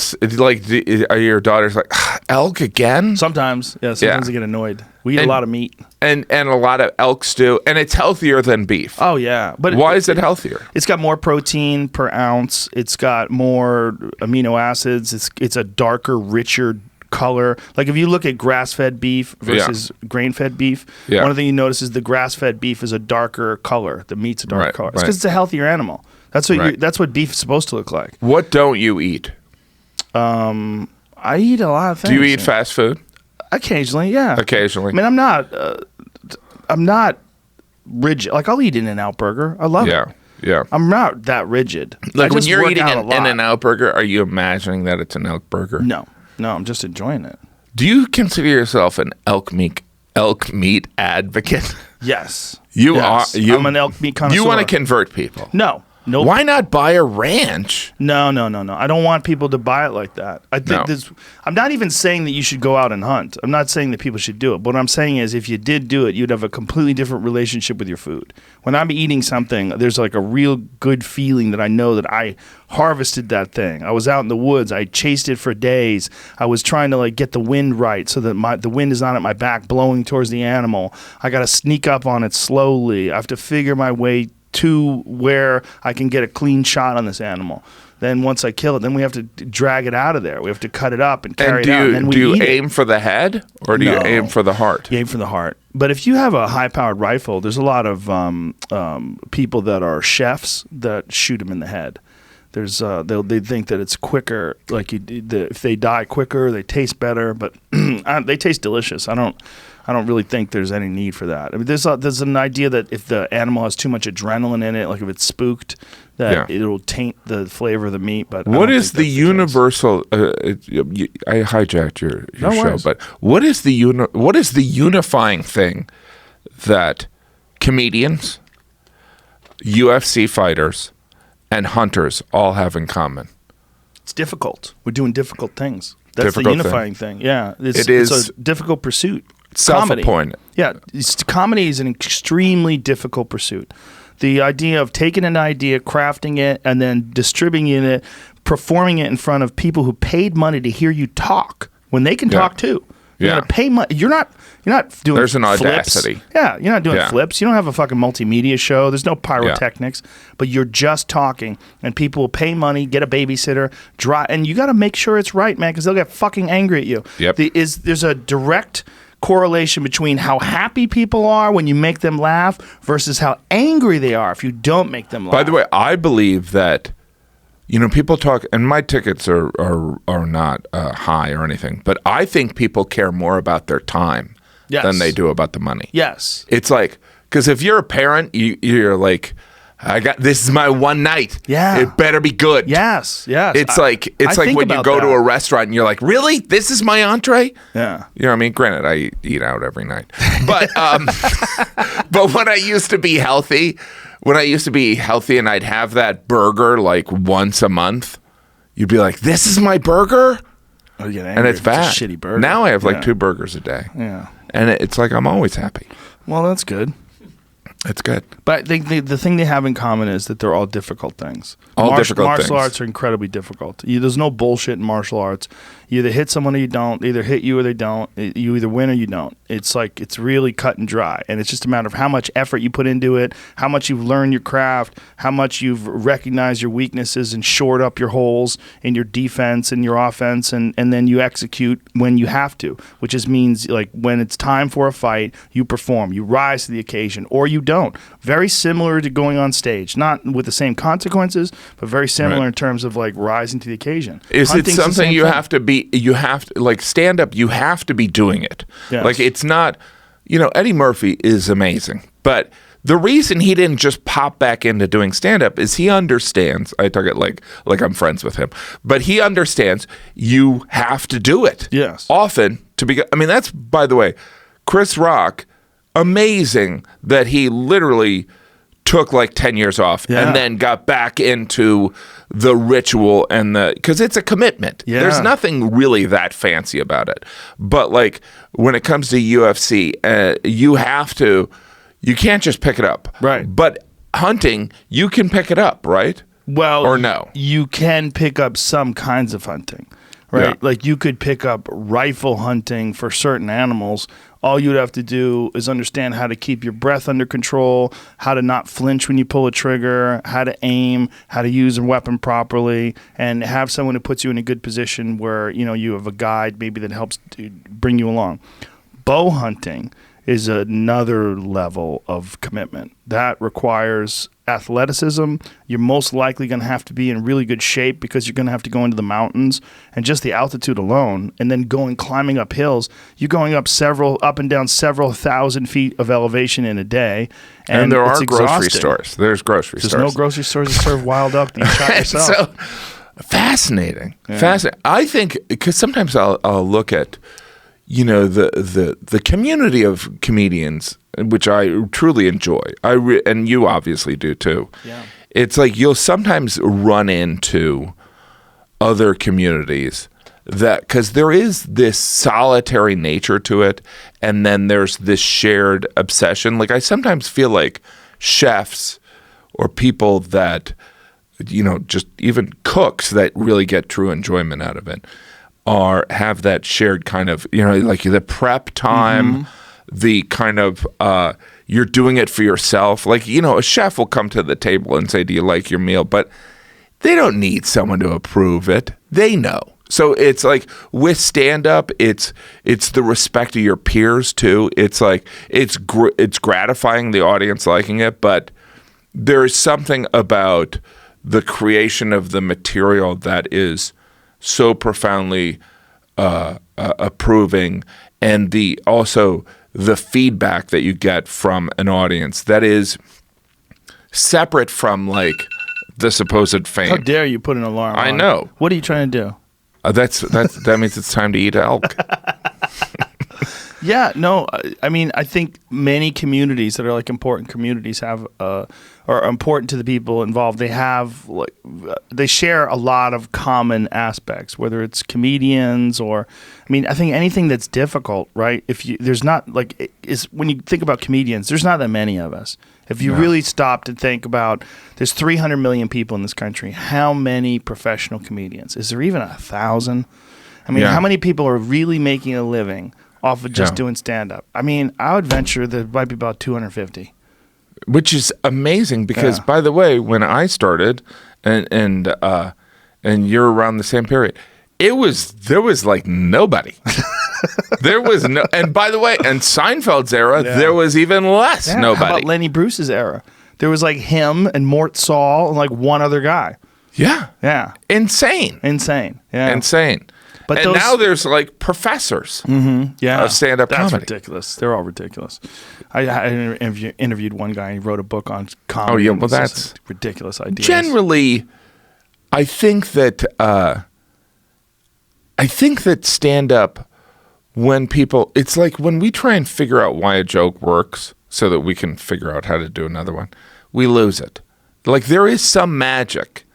are your daughters like elk again? Sometimes, sometimes Yeah. they get annoyed. We eat And- a lot of meat. And a lot of elk stew, and it's healthier than beef. Oh yeah, but Why is it healthier? It's got more protein per ounce. It's got more amino acids. It's a darker, richer color. Like if you look at grass-fed beef versus grain-fed beef, Yeah. one of the things you notice is the grass-fed beef is a darker color. The meat's a darker Right, color. It's right. because it's a healthier animal. That's what Right. that's what beef is supposed to look like. What don't you eat? I eat a lot of things. Do you eat fast food? Occasionally, yeah. Occasionally. I mean, I'm not rigid. Like I'll eat In-N-Out burger. I love it. Yeah. I'm not that rigid. Like I when just you're work eating out a an lot. In-N-Out burger, are you imagining that it's an elk burger? No, I'm just enjoying it. Do you consider yourself an elk meat advocate? Yes. You Yes. are. I'm an elk meat connoisseur. You want to convert people? No. Nope. Why not buy a ranch? No. I don't want people to buy it like that. I think No. I'm not even saying that you should go out and hunt. I'm not saying that people should do it. But what I'm saying is if you did do it, you'd have a completely different relationship with your food. When I'm eating something, there's like a real good feeling that I know that I harvested that thing. I was out in the woods. I chased it for days. I was trying to like get the wind right so that the wind is not at my back blowing towards the animal. I got to sneak up on it slowly. I have to figure my way to where I can get a clean shot on this animal. Then once I kill it, then we have to drag it out of there. We have to cut it up and carry it out. And then we do you eat it. aim for the head or do you No. aim for the heart? You aim for the heart. But if you have a high-powered rifle, there's a lot of people that are chefs that shoot them in the head. There's they think that it's quicker. Like if they die quicker, they taste better. But they taste delicious. I don't really think there's any need for that. I mean, there's an idea that if the animal has too much adrenaline in it, like if it's spooked, that it'll taint the flavor of the meat. But I What don't is think the that's case. universal? I hijacked your No show, worries. but what is the unifying thing that comedians, UFC fighters, and hunters all have in common? It's difficult. We're doing difficult things. That's Difficult the unifying thing. Yeah, It is It's a difficult pursuit. self-appointed. Yeah, comedy is an extremely difficult pursuit. The idea of taking an idea, crafting it, and then distributing it, performing it in front of people who paid money to hear you talk when they can talk too. You're gonna pay money. You're not doing. There's an flips. audacity. Yeah, you're not doing flips. You don't have a fucking multimedia show. There's no pyrotechnics. But you're just talking, and people will pay money, get a babysitter, and you got to make sure it's right, man, because they'll get fucking angry at you. Yep. There's a direct correlation between how happy people are when you make them laugh versus how angry they are if you don't make them laugh. By the way, I believe that, people talk, and my tickets are not high or anything, but I think people care more about their time than they do about the money. Yes. It's like, because if you're a parent, you're like, this is my one night. Yeah. It better be good. Yes. It's like when you go to a restaurant and you're like, really? This is my entree? Yeah. You know what I mean? Granted, I eat out every night. But but when I used to be healthy, and I'd have that burger like once a month, you'd be like, this is my burger? Oh, you get angry and it's bad. It's a shitty burger. Now I have like 2 burgers a day. Yeah. And it's like I'm always happy. Well, that's good. It's good. But the thing they have in common is that they're all difficult things. Difficult things. Martial arts are incredibly difficult. There's no bullshit in martial arts. You either hit someone or you don't. They either hit you or they don't. You either win or you don't. It's like, it's really cut and dry. And it's just a matter of how much effort you put into it, how much you've learned your craft, how much you've recognized your weaknesses and shored up your holes in your defense and your offense, and then you execute when you have to, which just means like when it's time for a fight, you perform, you rise to the occasion, or you don't. Very similar to going on stage, not with the same consequences, but very similar in terms of like rising to the occasion. Is it something you have to be? You have to, like, stand up, you have to be doing it. Yes. Like, it's not, Eddie Murphy is amazing, but the reason he didn't just pop back into doing stand up is he understands. I talk it like I'm friends with him, but he understands you have to do it. Yes. Often to be. I mean, that's, by the way, Chris Rock. Amazing that he literally took like 10 years off and then got back into the ritual because it's a commitment. Yeah. There's nothing really that fancy about it. But like when it comes to UFC, you can't just pick it up. Right. But hunting, you can pick it up, right? Well, or no? You can pick up some kinds of hunting, right? Yeah. Like you could pick up rifle hunting for certain animals. All you'd have to do is understand how to keep your breath under control, how to not flinch when you pull a trigger, how to aim, how to use a weapon properly, and have someone who puts you in a good position where, you have a guide maybe that helps to bring you along. Bow hunting is another level of commitment. That requires athleticism. You're most likely going to have to be in really good shape because you're going to have to go into the mountains, and just the altitude alone, and then climbing up hills, you're going up and down several thousand feet of elevation in a day. And there are grocery exhausting. stores. There's grocery stores. There's no grocery stores that serve wild elk that you shot yourself. So fascinating. Fascinating. I think because sometimes I'll look at the community of comedians, which I truly enjoy. And you obviously do too. Yeah. It's like you'll sometimes run into other communities because there is this solitary nature to it, and then there's this shared obsession. Like I sometimes feel like chefs or people that, just even cooks that really get true enjoyment out of it have that shared kind of, like the prep time, the kind of, you're doing it for yourself. Like, a chef will come to the table and say, do you like your meal? But they don't need someone to approve it. They know. So it's like with stand-up, it's the respect of your peers too. It's like, it's gratifying the audience liking it, but there's something about the creation of the material that is so profoundly approving, and also the feedback that you get from an audience that is separate from like the supposed fame. How dare you put an alarm on? I know. What are you trying to do? That means it's time to eat elk. Yeah, no, I mean, I think many communities that are like important communities have, are important to the people involved. They share a lot of common aspects, whether it's comedians or, I mean, I think anything that's difficult, right? There's not like, when you think about comedians, there's not that many of us. If you really stop to think about, there's 300 million people in this country. How many professional comedians? Is there even 1,000? I mean, how many people are really making a living off of just doing stand-up. I mean, I would venture that it might be about 250. Which is amazing because, by the way, when I started, and you're around the same period, there was like nobody. There was no, and by the way, in Seinfeld's era, there was even less nobody. How about Lenny Bruce's era? There was like him and Mort Saul and like one other guy. Yeah. Insane. Yeah. Insane. But now there's like professors of stand-up comedy. That's ridiculous. They're all ridiculous. I interviewed one guy. He wrote a book on comedy. Oh, yeah. Well, that's ridiculous ideas. Generally, I think that stand-up, when people, it's like when we try and figure out why a joke works so that we can figure out how to do another one, we lose it. Like there is some magic.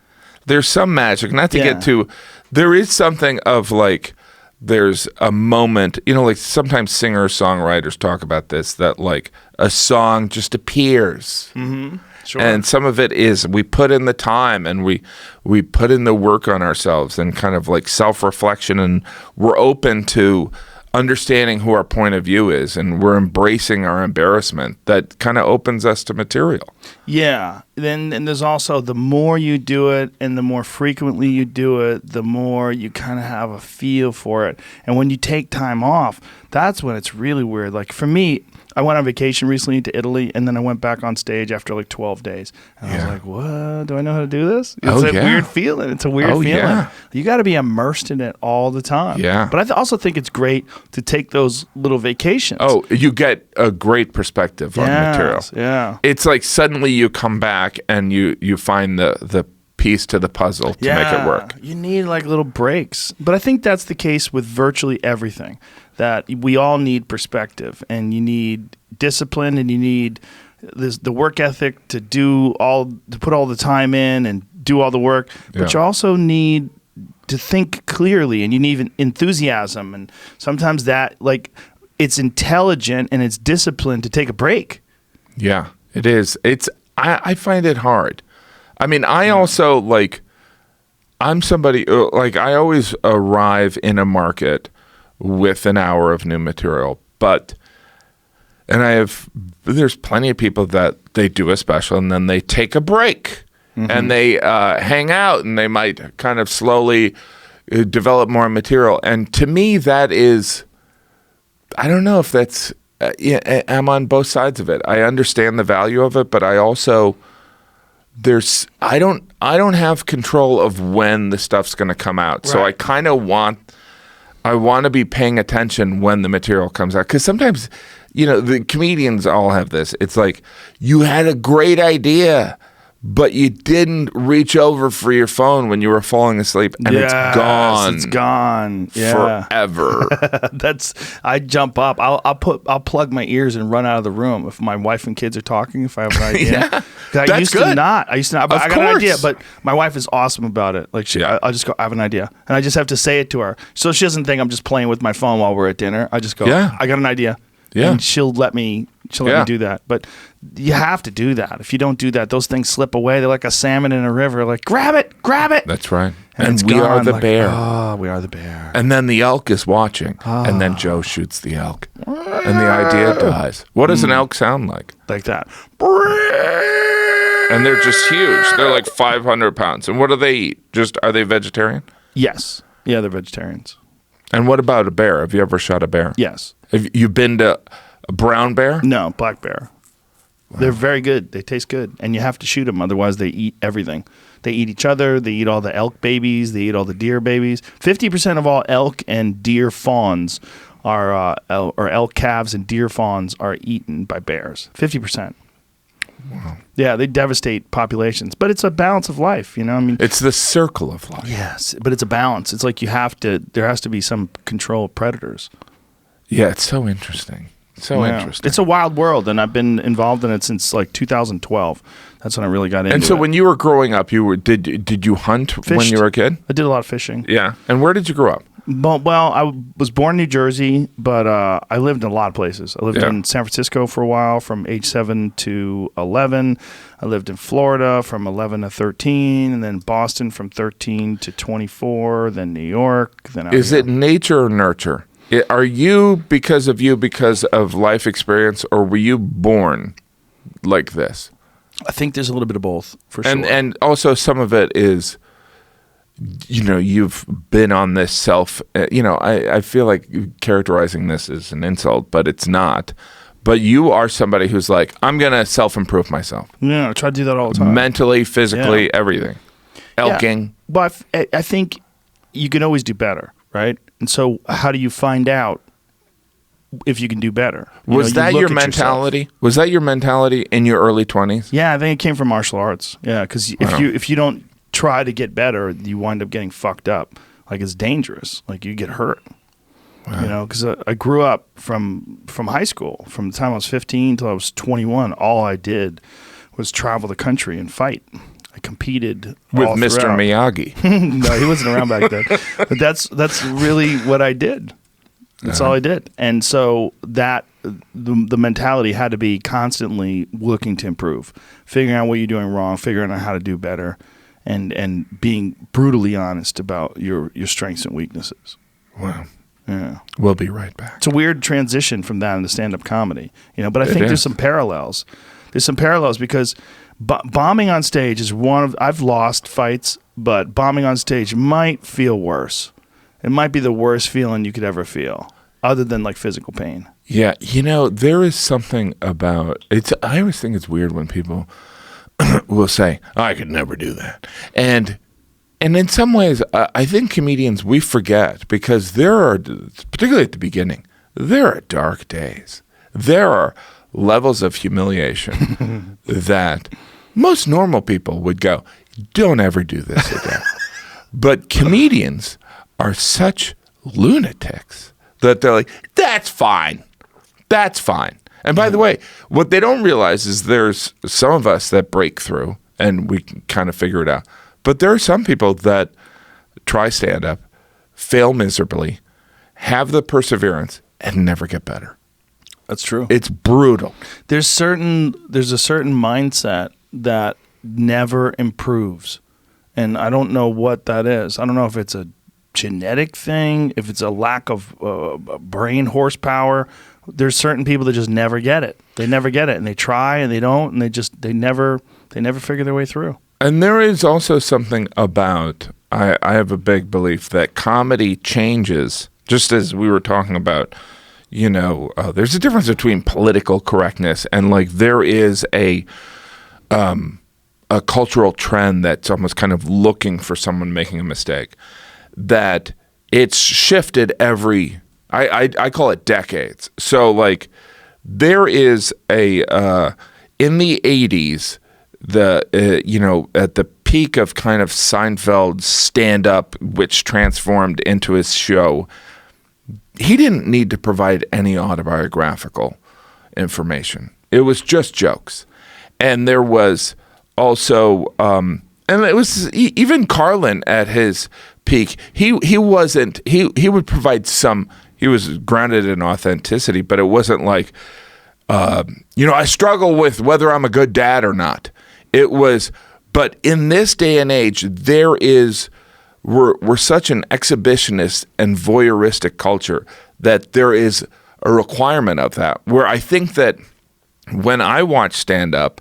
There's some magic, not to get too, there is something of like, there's a moment, like sometimes singer-songwriters talk about this, that like a song just appears. Mm-hmm. Sure. And some of it is we put in the time and we put in the work on ourselves and kind of like self-reflection, and we're open to understanding who our point of view is, and we're embracing our embarrassment. That kind of opens us to material. Yeah. And there's also, the more you do it and the more frequently you do it, the more you kind of have a feel for it. And when you take time off, that's when it's really weird. Like for me, I went on vacation recently to Italy, and then I went back on stage after like 12 days. And I was like, what? Do I know how to do this? It's a weird feeling. It's a weird feeling. Yeah. You got to be immersed in it all the time. Yeah. But I also think it's great to take those little vacations. Oh, you get a great perspective on material. Yeah. It's like suddenly you come back and you find the piece to the puzzle to make it work. You need like little breaks. But I think that's the case with virtually everything, that we all need perspective, and you need discipline, and you need the work ethic to put all the time in and do all the work. But you also need to think clearly, and you need enthusiasm. And sometimes that, like, it's intelligent and it's disciplined to take a break. Yeah, it is. I find it hard. I mean, I also, like, I'm somebody, like, I always arrive in a market with an hour of new material, there's plenty of people that they do a special and then they take a break and they hang out, and they might kind of slowly develop more material. And to me, that is, I don't know if that's, I'm on both sides of it. I understand the value of it, but I also, I don't have control of when the stuff's going to come out. Right. So I kind of want to be paying attention when the material comes out. Because sometimes, the comedians all have this. It's like, you had a great idea, but you didn't reach over for your phone when you were falling asleep, and it's gone. It's gone. Forever. I jump up. I'll plug my ears and run out of the room if my wife and kids are talking, if I have an idea. I used to not. But I got an idea, but my wife is awesome about it. Like I'll just go, I have an idea, and I just have to say it to her, so she doesn't think I'm just playing with my phone while we're at dinner. I just go, I got an idea. Yeah. And she'll let me do that. But you have to do that. If you don't do that, those things slip away. They're like a salmon in a river. Like, grab it. That's right. And we are the bear. Oh, we are the bear. And then the elk is watching. And then Joe shoots the elk. And the idea dies. What does an elk sound like? Like that. And they're just huge. They're like 500 pounds. And what do they eat? Are they vegetarian? Yes. Yeah, they're vegetarians. And what about a bear? Have you ever shot a bear? Yes. Have you been to a brown bear? No, black bear. Wow. They're very good. They taste good. And you have to shoot them. Otherwise, they eat everything. They eat each other. They eat all the elk babies. They eat all the deer babies. 50% of all elk and deer fawns or elk calves and deer fawns are eaten by bears. 50%. Wow. Yeah, they devastate populations, but it's a balance of life, I mean, it's the circle of life. Yes, but it's a balance. It's like there has to be some control of predators. Yeah, it's so interesting. Interesting. It's a wild world, and I've been involved in it since like 2012. That's when I really got into it. And so when you were growing up, did you hunt Fished. when you were a kid? I did a lot of fishing. Yeah. And where did you grow up? Well, I was born in New Jersey, but I lived in a lot of places. I lived in San Francisco for a while, from age 7 to 11. I lived in Florida from 11 to 13, and then Boston from 13 to 24, then New York. Then Is it nature or nurture? Are you because of life experience, or were you born like this? I think there's a little bit of both, for sure. And also some of it is, you've been on this self, I feel like characterizing this as an insult, but it's not. But you are somebody who's like, I'm going to self-improve myself. Yeah, I try to do that all the time. Mentally, physically, everything. Elking. Yeah. But I think you can always do better, right? And so how do you find out if you can do better? Was that your mentality? Yourself. Was that your mentality in your early 20s? Yeah, I think it came from martial arts. Yeah, because if you don't try to get better, you wind up getting fucked up. Like, it's dangerous. Like, you get hurt. Wow. Because I grew up from high school. From the time I was 15 till I was 21, all I did was travel the country and fight. I competed with all Mr. throughout. Miyagi. No, he wasn't around back then. But that's really what I did. That's all I did. And so that the mentality had to be constantly looking to improve, figuring out what you're doing wrong, figuring out how to do better, and being brutally honest about your strengths and weaknesses. Wow. Yeah. We'll be right back. It's a weird transition from that into stand-up comedy, but I think there's some parallels. There's some parallels because bombing on stage is I've lost fights, but bombing on stage might feel worse. It might be the worst feeling you could ever feel, other than like physical pain. Yeah, there is something about it. I always think it's weird when people will say, I could never do that. And in some ways, I think comedians, we forget, because there are, particularly at the beginning, there are dark days. There are levels of humiliation that most normal people would go, don't ever do this again. But comedians are such lunatics that they're like, that's fine. That's fine. And by the way, what they don't realize is there's some of us that break through and we can kind of figure it out. But there are some people that try stand-up, fail miserably, have the perseverance, and never get better. That's true. It's brutal. There's a certain mindset that never improves. And I don't know what that is. I don't know if it's a genetic thing, if it's a lack of brain horsepower. There's certain people that just never get it. They never get it, and they try and they don't, and they never figure their way through. And there is also something about, I have a big belief that comedy changes, just as we were talking about, there's a difference between political correctness and like there is a cultural trend that's almost kind of looking for someone making a mistake, that it's shifted I call it decades. So like there is in the 80s, at the peak of kind of Seinfeld's stand-up, which transformed into his show, he didn't need to provide any autobiographical information. It was just jokes. And there was also, and it was even Carlin at his peak, he would provide he was grounded in authenticity, but it wasn't like, I struggle with whether I'm a good dad or not. It was, but in this day and age, we're such an exhibitionist and voyeuristic culture that there is a requirement of that, where I think that when I watch stand-up,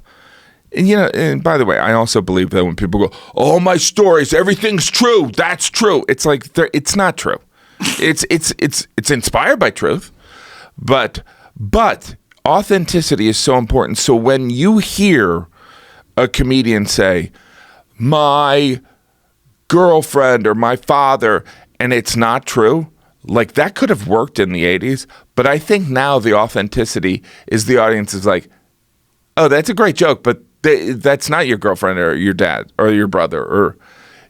and by the way, I also believe that when people go, oh, my stories, everything's true, that's true. It's like, it's not true. It's inspired by truth, but authenticity is so important. So when you hear a comedian say, my girlfriend or my father, and it's not true, like that could have worked in the 80s, but I think now the authenticity is the audience is like, oh, that's a great joke, but that's not your girlfriend or your dad or your brother or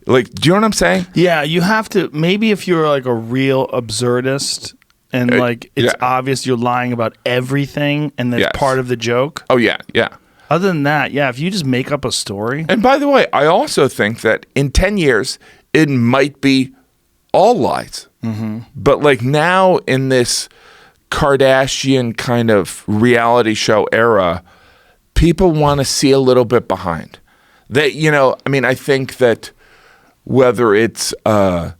like, do you know what I'm saying? Yeah, you have to, maybe if you're like a real absurdist and like it's obvious you're lying about everything and that's part of the joke. Oh, yeah, yeah. Other than that, if you just make up a story. And by the way, I also think that in 10 years, it might be all lies. Mm-hmm. But like now in this Kardashian kind of reality show era, people want to see a little bit behind. I think that whether it's Bert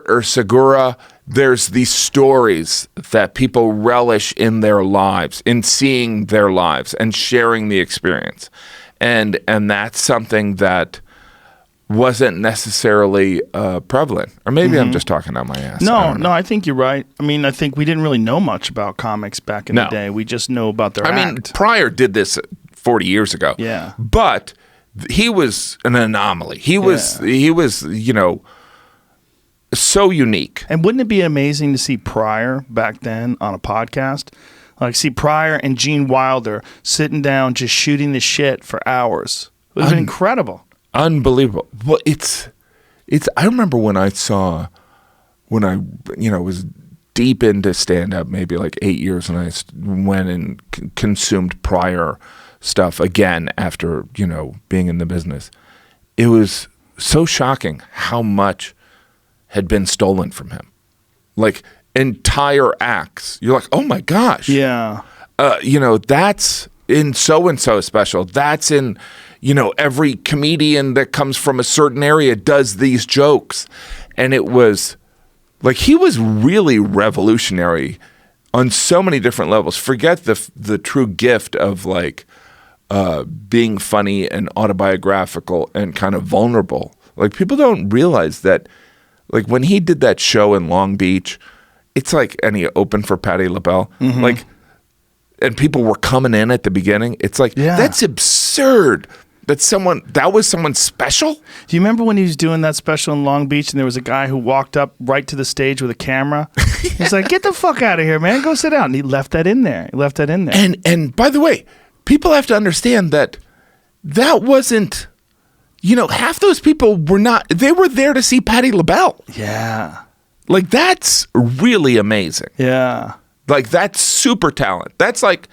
or Segura, there's these stories that people relish in their lives, in seeing their lives and sharing the experience. And that's something that wasn't necessarily prevalent. Or maybe I'm just talking out my ass. No, I think you're right. I mean, I think we didn't really know much about comics back in the day. We just know about their act. I mean, Pryor did this 40 years ago. Yeah. But he was an anomaly. He was, you know, so unique. And wouldn't it be amazing to see Pryor back then on a podcast? Like, see Pryor and Gene Wilder sitting down just shooting the shit for hours. It would have been incredible. Unbelievable. Well, it's. I remember when I was deep into stand-up, maybe like 8 years, and I went and consumed Pryor stuff again after, you know, being in the business. It was so shocking how much had been stolen from him. Like, entire acts. You're like, oh my gosh. Yeah. You know, that's in so-and-so special. That's in, you know, every comedian that comes from a certain area does these jokes. And it was like, he was really revolutionary on so many different levels. Forget the true gift of like being funny and autobiographical and kind of vulnerable. Like, people don't realize that, like, when he did that show in Long Beach, it's like, and he opened for Patti LaBelle, like, and people were coming in at the beginning. It's like, that's absurd. That was someone special? Do you remember when he was doing that special in Long Beach and there was a guy who walked up right to the stage with a camera? He's like, get the fuck out of here, man. Go sit down. And he left that in there. And by the way, people have to understand that wasn't, you know, half those people they were there to see Patti LaBelle. Yeah. Like, that's really amazing. Yeah. Like, that's super talent. That's like,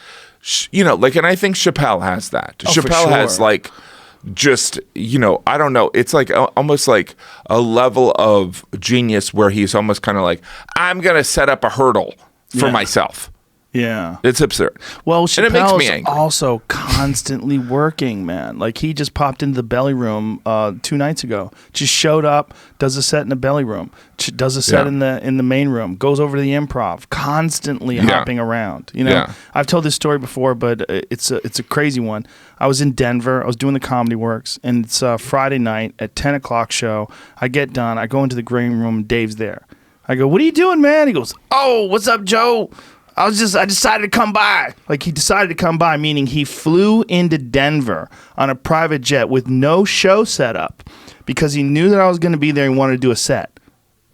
you know, like, and I think Chappelle has that. Chappelle has, like, just, you know, I don't know. It's like almost like a level of genius where he's almost kind of like, I'm going to set up a hurdle for myself. Yeah. It's absurd. Well, and it makes me Chappelle's angry. also constantly working, man. Like, he just popped into the Belly Room 2 nights ago. Just showed up, does a set in the Belly Room, does a set in the main room, goes over to the Improv, constantly hopping around. You know, I've told this story before, but it's a crazy one. I was in Denver. I was doing the Comedy Works, and it's a Friday night at 10 o'clock show. I get done. I go into the green room. Dave's there. I go, what are you doing, man? He goes, oh, what's up, Joe? I decided to come by. Like, he decided to come by, meaning he flew into Denver on a private jet with no show set up because he knew that I was going to be there and wanted to do a set.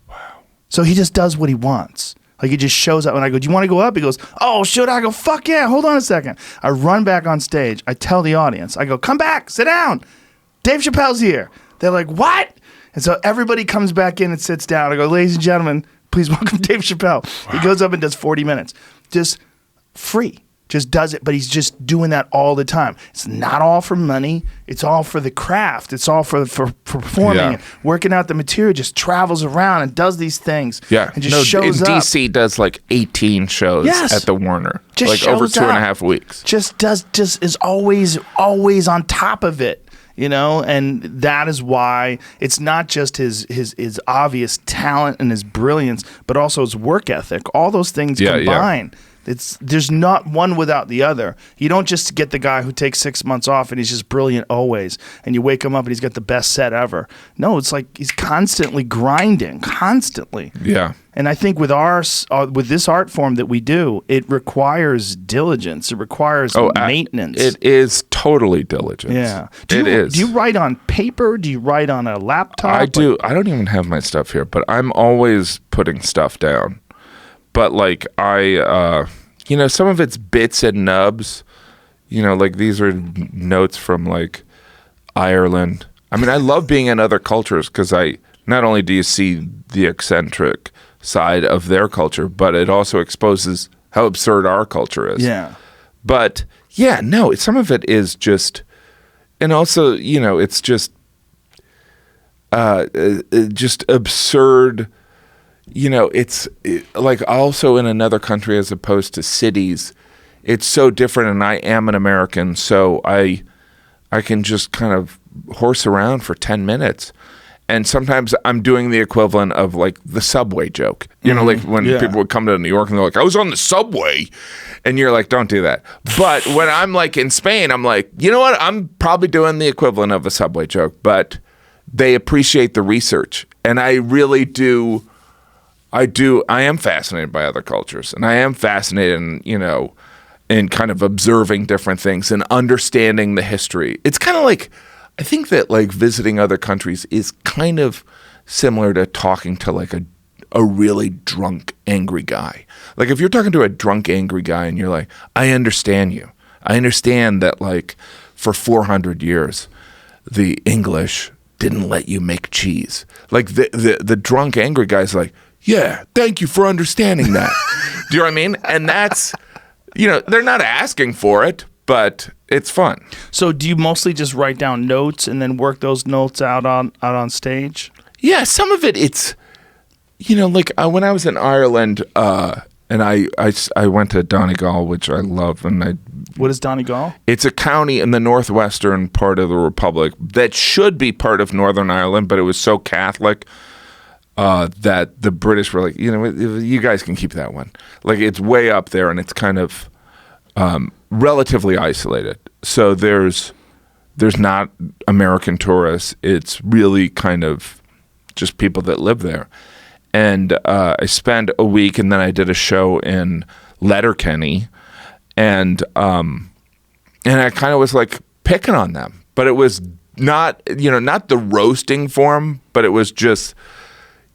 Wow. So he just does what he wants. Like, he just shows up, and I go, do you want to go up? He goes, oh, should I? I go, fuck yeah, hold on a second. I run back on stage. I tell the audience, I go, come back, sit down. Dave Chappelle's here. They're like, what? And so everybody comes back in and sits down. I go, ladies and gentlemen, please welcome Dave Chappelle. Wow. He goes up and does 40 minutes. Just free. Just does it, but he's just doing that all the time. It's not all for money. It's all for the craft. It's all for performing and working out the material. Just travels around and does these things. Yeah. And just shows up. DC does like 18 shows at the Warner. Just like over 2.5 weeks. Just is always on top of it. You know, and that is why it's not just his obvious talent and his brilliance, but also his work ethic. All those things combine. There's not one without the other. You don't just get the guy who takes 6 months off and he's just brilliant always, and you wake him up and he's got the best set ever. No, it's like he's constantly grinding, constantly. Yeah. And I think with this art form that we do, it requires diligence. It requires maintenance. It is totally diligence. Yeah. It is. Do you write on paper? Do you write on a laptop? I do. I don't even have my stuff here, but I'm always putting stuff down. But like you know, some of it's bits and nubs. You know, like these are notes from like Ireland. I mean, I love being in other cultures because not only do you see the eccentric side of their culture, but it also exposes how absurd our culture is. Yeah. But yeah, no, some of it is just, and also, you know, it's just absurd. You know, it's like also in another country as opposed to cities, it's so different. And I am an American, so I can just kind of horse around for 10 minutes. And sometimes I'm doing the equivalent of like the subway joke. You know, like when people would come to New York and they're like, I was on the subway. And you're like, don't do that. But when I'm like in Spain, I'm like, you know what? I'm probably doing the equivalent of a subway joke, but they appreciate the research. And I really do. I am fascinated by other cultures. And I am fascinated in kind of observing different things and understanding the history. It's kind of like, I think that like visiting other countries is kind of similar to talking to like a really drunk, angry guy. Like if you're talking to a drunk, angry guy and you're like, I understand you. I understand that like for 400 years, the English didn't let you make cheese. Like the drunk, angry guy's like, yeah, thank you for understanding that. Do you know what I mean? And that's, they're not asking for it, but it's fun. So do you mostly just write down notes and then work those notes out on stage? Yeah, some of it, it's, like when I was in Ireland, and I went to Donegal, which I love. What is Donegal? It's a county in the northwestern part of the Republic that should be part of Northern Ireland, but it was so Catholic that the British were like, you guys can keep that one. Like it's way up there, and it's kind of relatively isolated. So there's not American tourists. It's really kind of just people that live there. And I spent a week, and then I did a show in Letterkenny, and I kind of was like picking on them, but it was not the roasting form, but it was just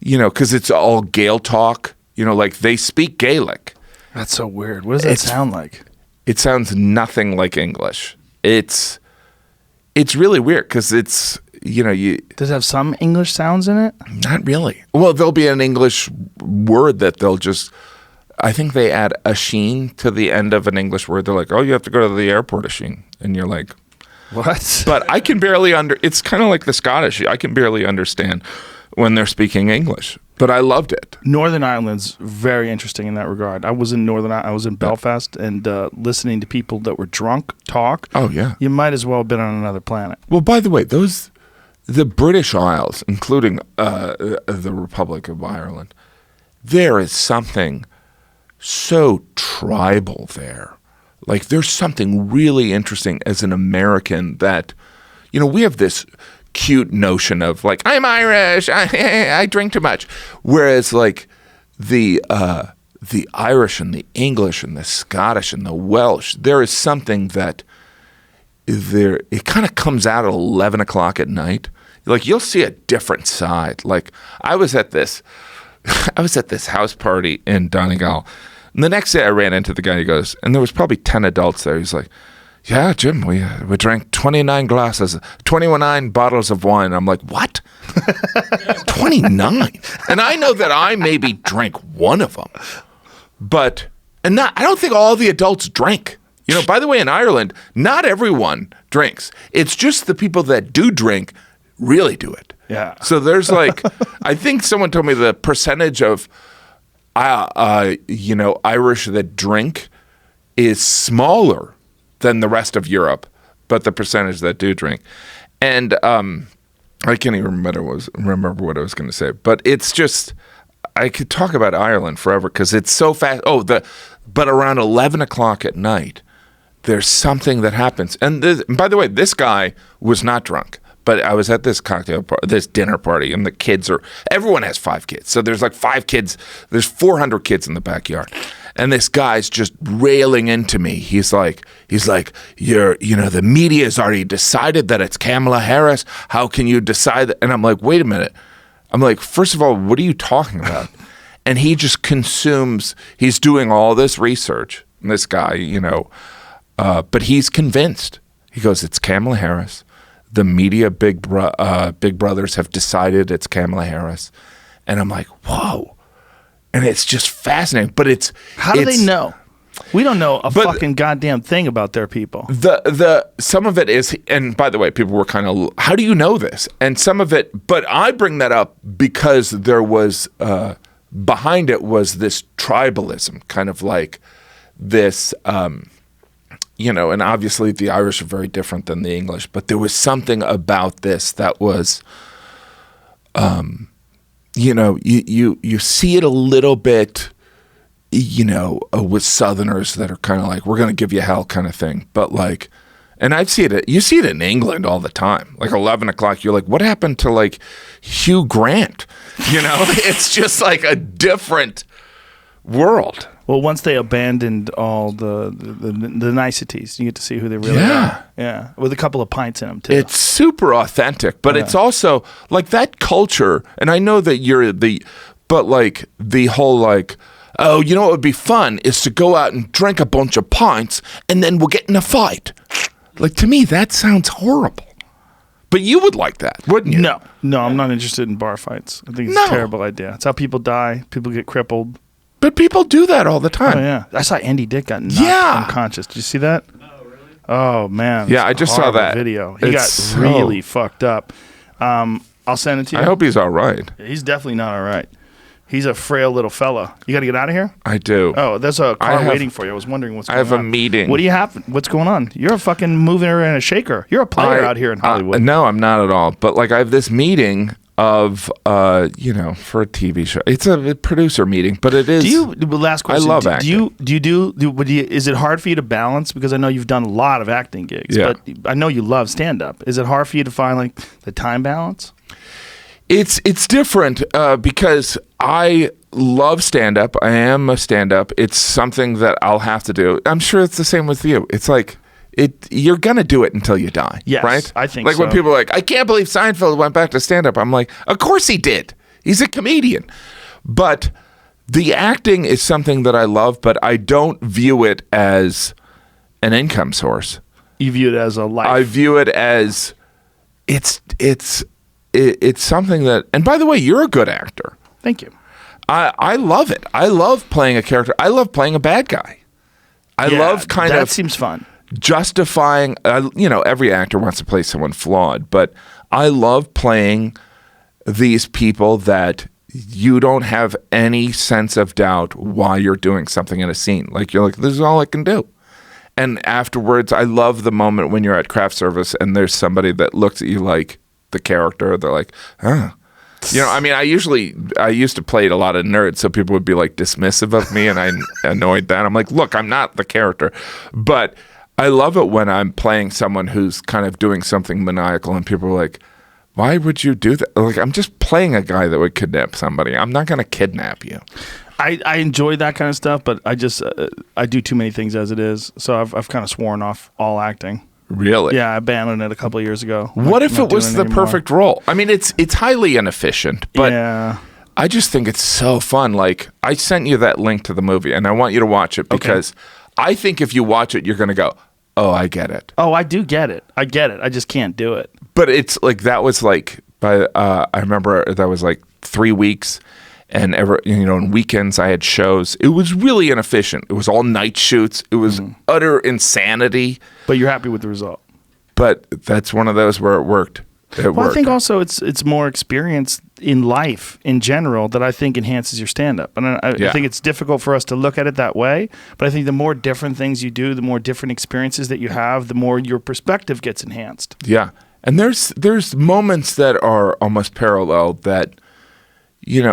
because it's all Gael talk. Like they speak Gaelic. That's so weird. What does that sound like? It sounds nothing like English. It's really weird because it's, Does it have some English sounds in it? Not really. Well, there'll be an English word that I think they add a sheen to the end of an English word. They're like, oh, you have to go to the airport a sheen. And you're like, what? But I can barely it's kind of like the Scottish. I can barely understand when they're speaking English. But I loved it. Northern Ireland's very interesting in that regard. I was in Belfast, and listening to people that were drunk talk. Oh, yeah. You might as well have been on another planet. Well, by the way, the British Isles, including the Republic of Ireland, there is something so tribal there. Like there's something really interesting as an American that, we have this cute notion of like, I'm Irish, I drink too much. Whereas like the Irish and the English and the Scottish and the Welsh, there is something that it kind of comes out at 11 o'clock at night. Like you'll see a different side. Like I was at this house party in Donegal, and the next day I ran into the guy. He goes, and there was probably 10 adults there. He's like, yeah, Jim, we drank 29 bottles of wine. I'm like, what? 29? And I know that I maybe drank one of them, I don't think all the adults drank. By the way, in Ireland, not everyone drinks. It's just the people that do drink really do it. Yeah. So there's like, I think someone told me the percentage of, Irish that drink is smaller than the rest of Europe, but the percentage that do drink. And I can't even remember what I was going to say, but it's just, I could talk about Ireland forever because it's so fast. But around 11 o'clock at night, there's something that happens. And by the way, this guy was not drunk. But I was at this this dinner party, and everyone has 5 kids. So there's like 5 kids. There's 400 kids in the backyard. And this guy's just railing into me. He's like, the media has already decided that it's Kamala Harris. How can you decide that? And I'm like, wait a minute. I'm like, first of all, what are you talking about? And he just he's doing all this research, this guy, but he's convinced. He goes, it's Kamala Harris. The media big brothers have decided it's Kamala Harris. And I'm like, whoa. And it's just fascinating. But how do they know? We don't know a fucking goddamn thing about their people. Some of it is, and by the way, people were kind of, how do you know this? And some of it, but I bring that up because there was, behind it was this tribalism, kind of like this, and obviously the Irish are very different than the English, but there was something about this that was you see it a little bit, with Southerners that are kind of like, we're going to give you hell kind of thing. But like, and you see it in England all the time. Like 11 o'clock, you're like, what happened to like Hugh Grant? It's just like a different world. Well, once they abandoned all the niceties, you get to see who they really are. Yeah, with a couple of pints in them too. It's super authentic, but it's also like that culture. And I know that but like the whole like, oh, what would be fun is to go out and drink a bunch of pints and then we'll get in a fight. Like, to me, that sounds horrible. But you would like that, wouldn't you? No, I'm not interested in bar fights. I think it's a terrible idea. It's how people die. People get crippled. But people do that all the time. Oh, yeah. I saw Andy Dick got knocked unconscious. Did you see that? No, really? Oh, man. Yeah, I just saw that video. He got really fucked up. I'll send it to you. I hope he's all right. He's definitely not all right. He's a frail little fella. You got to get out of here? I do. Oh, there's a car waiting for you. I was wondering what's going on. I have a meeting. What do you have? What's going on? You're a fucking mover and a shaker. You're a player out here in Hollywood. No, I'm not at all. But like I have this meeting of, for a TV show. It's a producer meeting, but it is. Last question. I love acting. Is it hard for you to balance? Because I know you've done a lot of acting gigs, but I know you love stand-up. Is it hard for you to find like the time balance? It's different because I love stand-up. I am a stand-up. It's something that I'll have to do. I'm sure it's the same with you. It's like you're going to do it until you die, yes, right? I think like so. When people are like, I can't believe Seinfeld went back to stand-up. I'm like, of course he did. He's a comedian. But the acting is something that I love, but I don't view it as an income source. You view it as a life. I view it as it's something that, and by the way, you're a good actor. Thank you. I love it. I love playing a character. I love playing a bad guy. I love that seems fun. Justifying, every actor wants to play someone flawed, but I love playing these people that you don't have any sense of doubt why you're doing something in a scene. Like, you're like, this is all I can do. And afterwards, I love the moment when you're at craft service and there's somebody that looks at you like the character. They're like, huh. I used to play a lot of nerds, so people would be like dismissive of me, and I annoyed that. I'm like, look, I'm not the character. But I love it when I'm playing someone who's kind of doing something maniacal, and people are like, why would you do that? Like, I'm just playing a guy that would kidnap somebody. I'm not going to kidnap you. I enjoy that kind of stuff, but I just I do too many things as it is, so I've kind of sworn off all acting. Really? Yeah, I abandoned it a couple of years ago. What if it was the perfect role? I mean, it's highly inefficient, but I just think it's so fun. Like, I sent you that link to the movie, and I want you to watch it because I think if you watch it, you're going to go, oh, I get it. Oh, I do get it. I get it. I just can't do it. But it's like, that was like, I remember that was like 3 weeks, and on weekends I had shows. It was really inefficient. It was all night shoots. It was utter insanity. But you're happy with the result. But that's one of those where it worked. I think also it's more experience in life in general that I think enhances your stand-up. And I think it's difficult for us to look at it that way. But I think the more different things you do, the more different experiences that you have, the more your perspective gets enhanced. Yeah. And there's moments that are almost parallel that,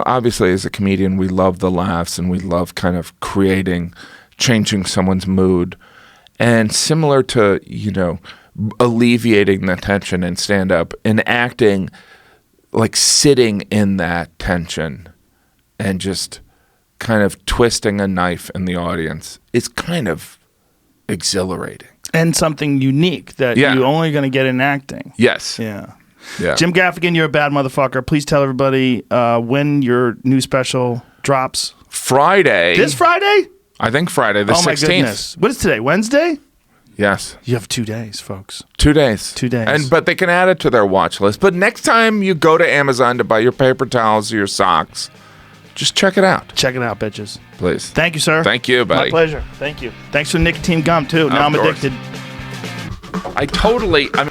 obviously as a comedian, we love the laughs and we love kind of changing someone's mood. And similar to, alleviating the tension in stand-up, in acting, like sitting in that tension and just kind of twisting a knife in the audience is kind of exhilarating. And something unique that you're only going to get in acting. Yes. Yeah. Yeah. Jim Gaffigan, you're a bad motherfucker. Please tell everybody when your new special drops. Friday. This Friday? I think Friday, the 16th. Oh, my goodness. What is today, Wednesday? Yes. You have 2 days, folks. 2 days. 2 days. But they can add it to their watch list. But next time you go to Amazon to buy your paper towels or your socks, just check it out. Check it out, bitches. Please. Thank you, sir. Thank you, buddy. My pleasure. Thank you. Thanks for nicotine gum, too. Now I'm addicted. I'm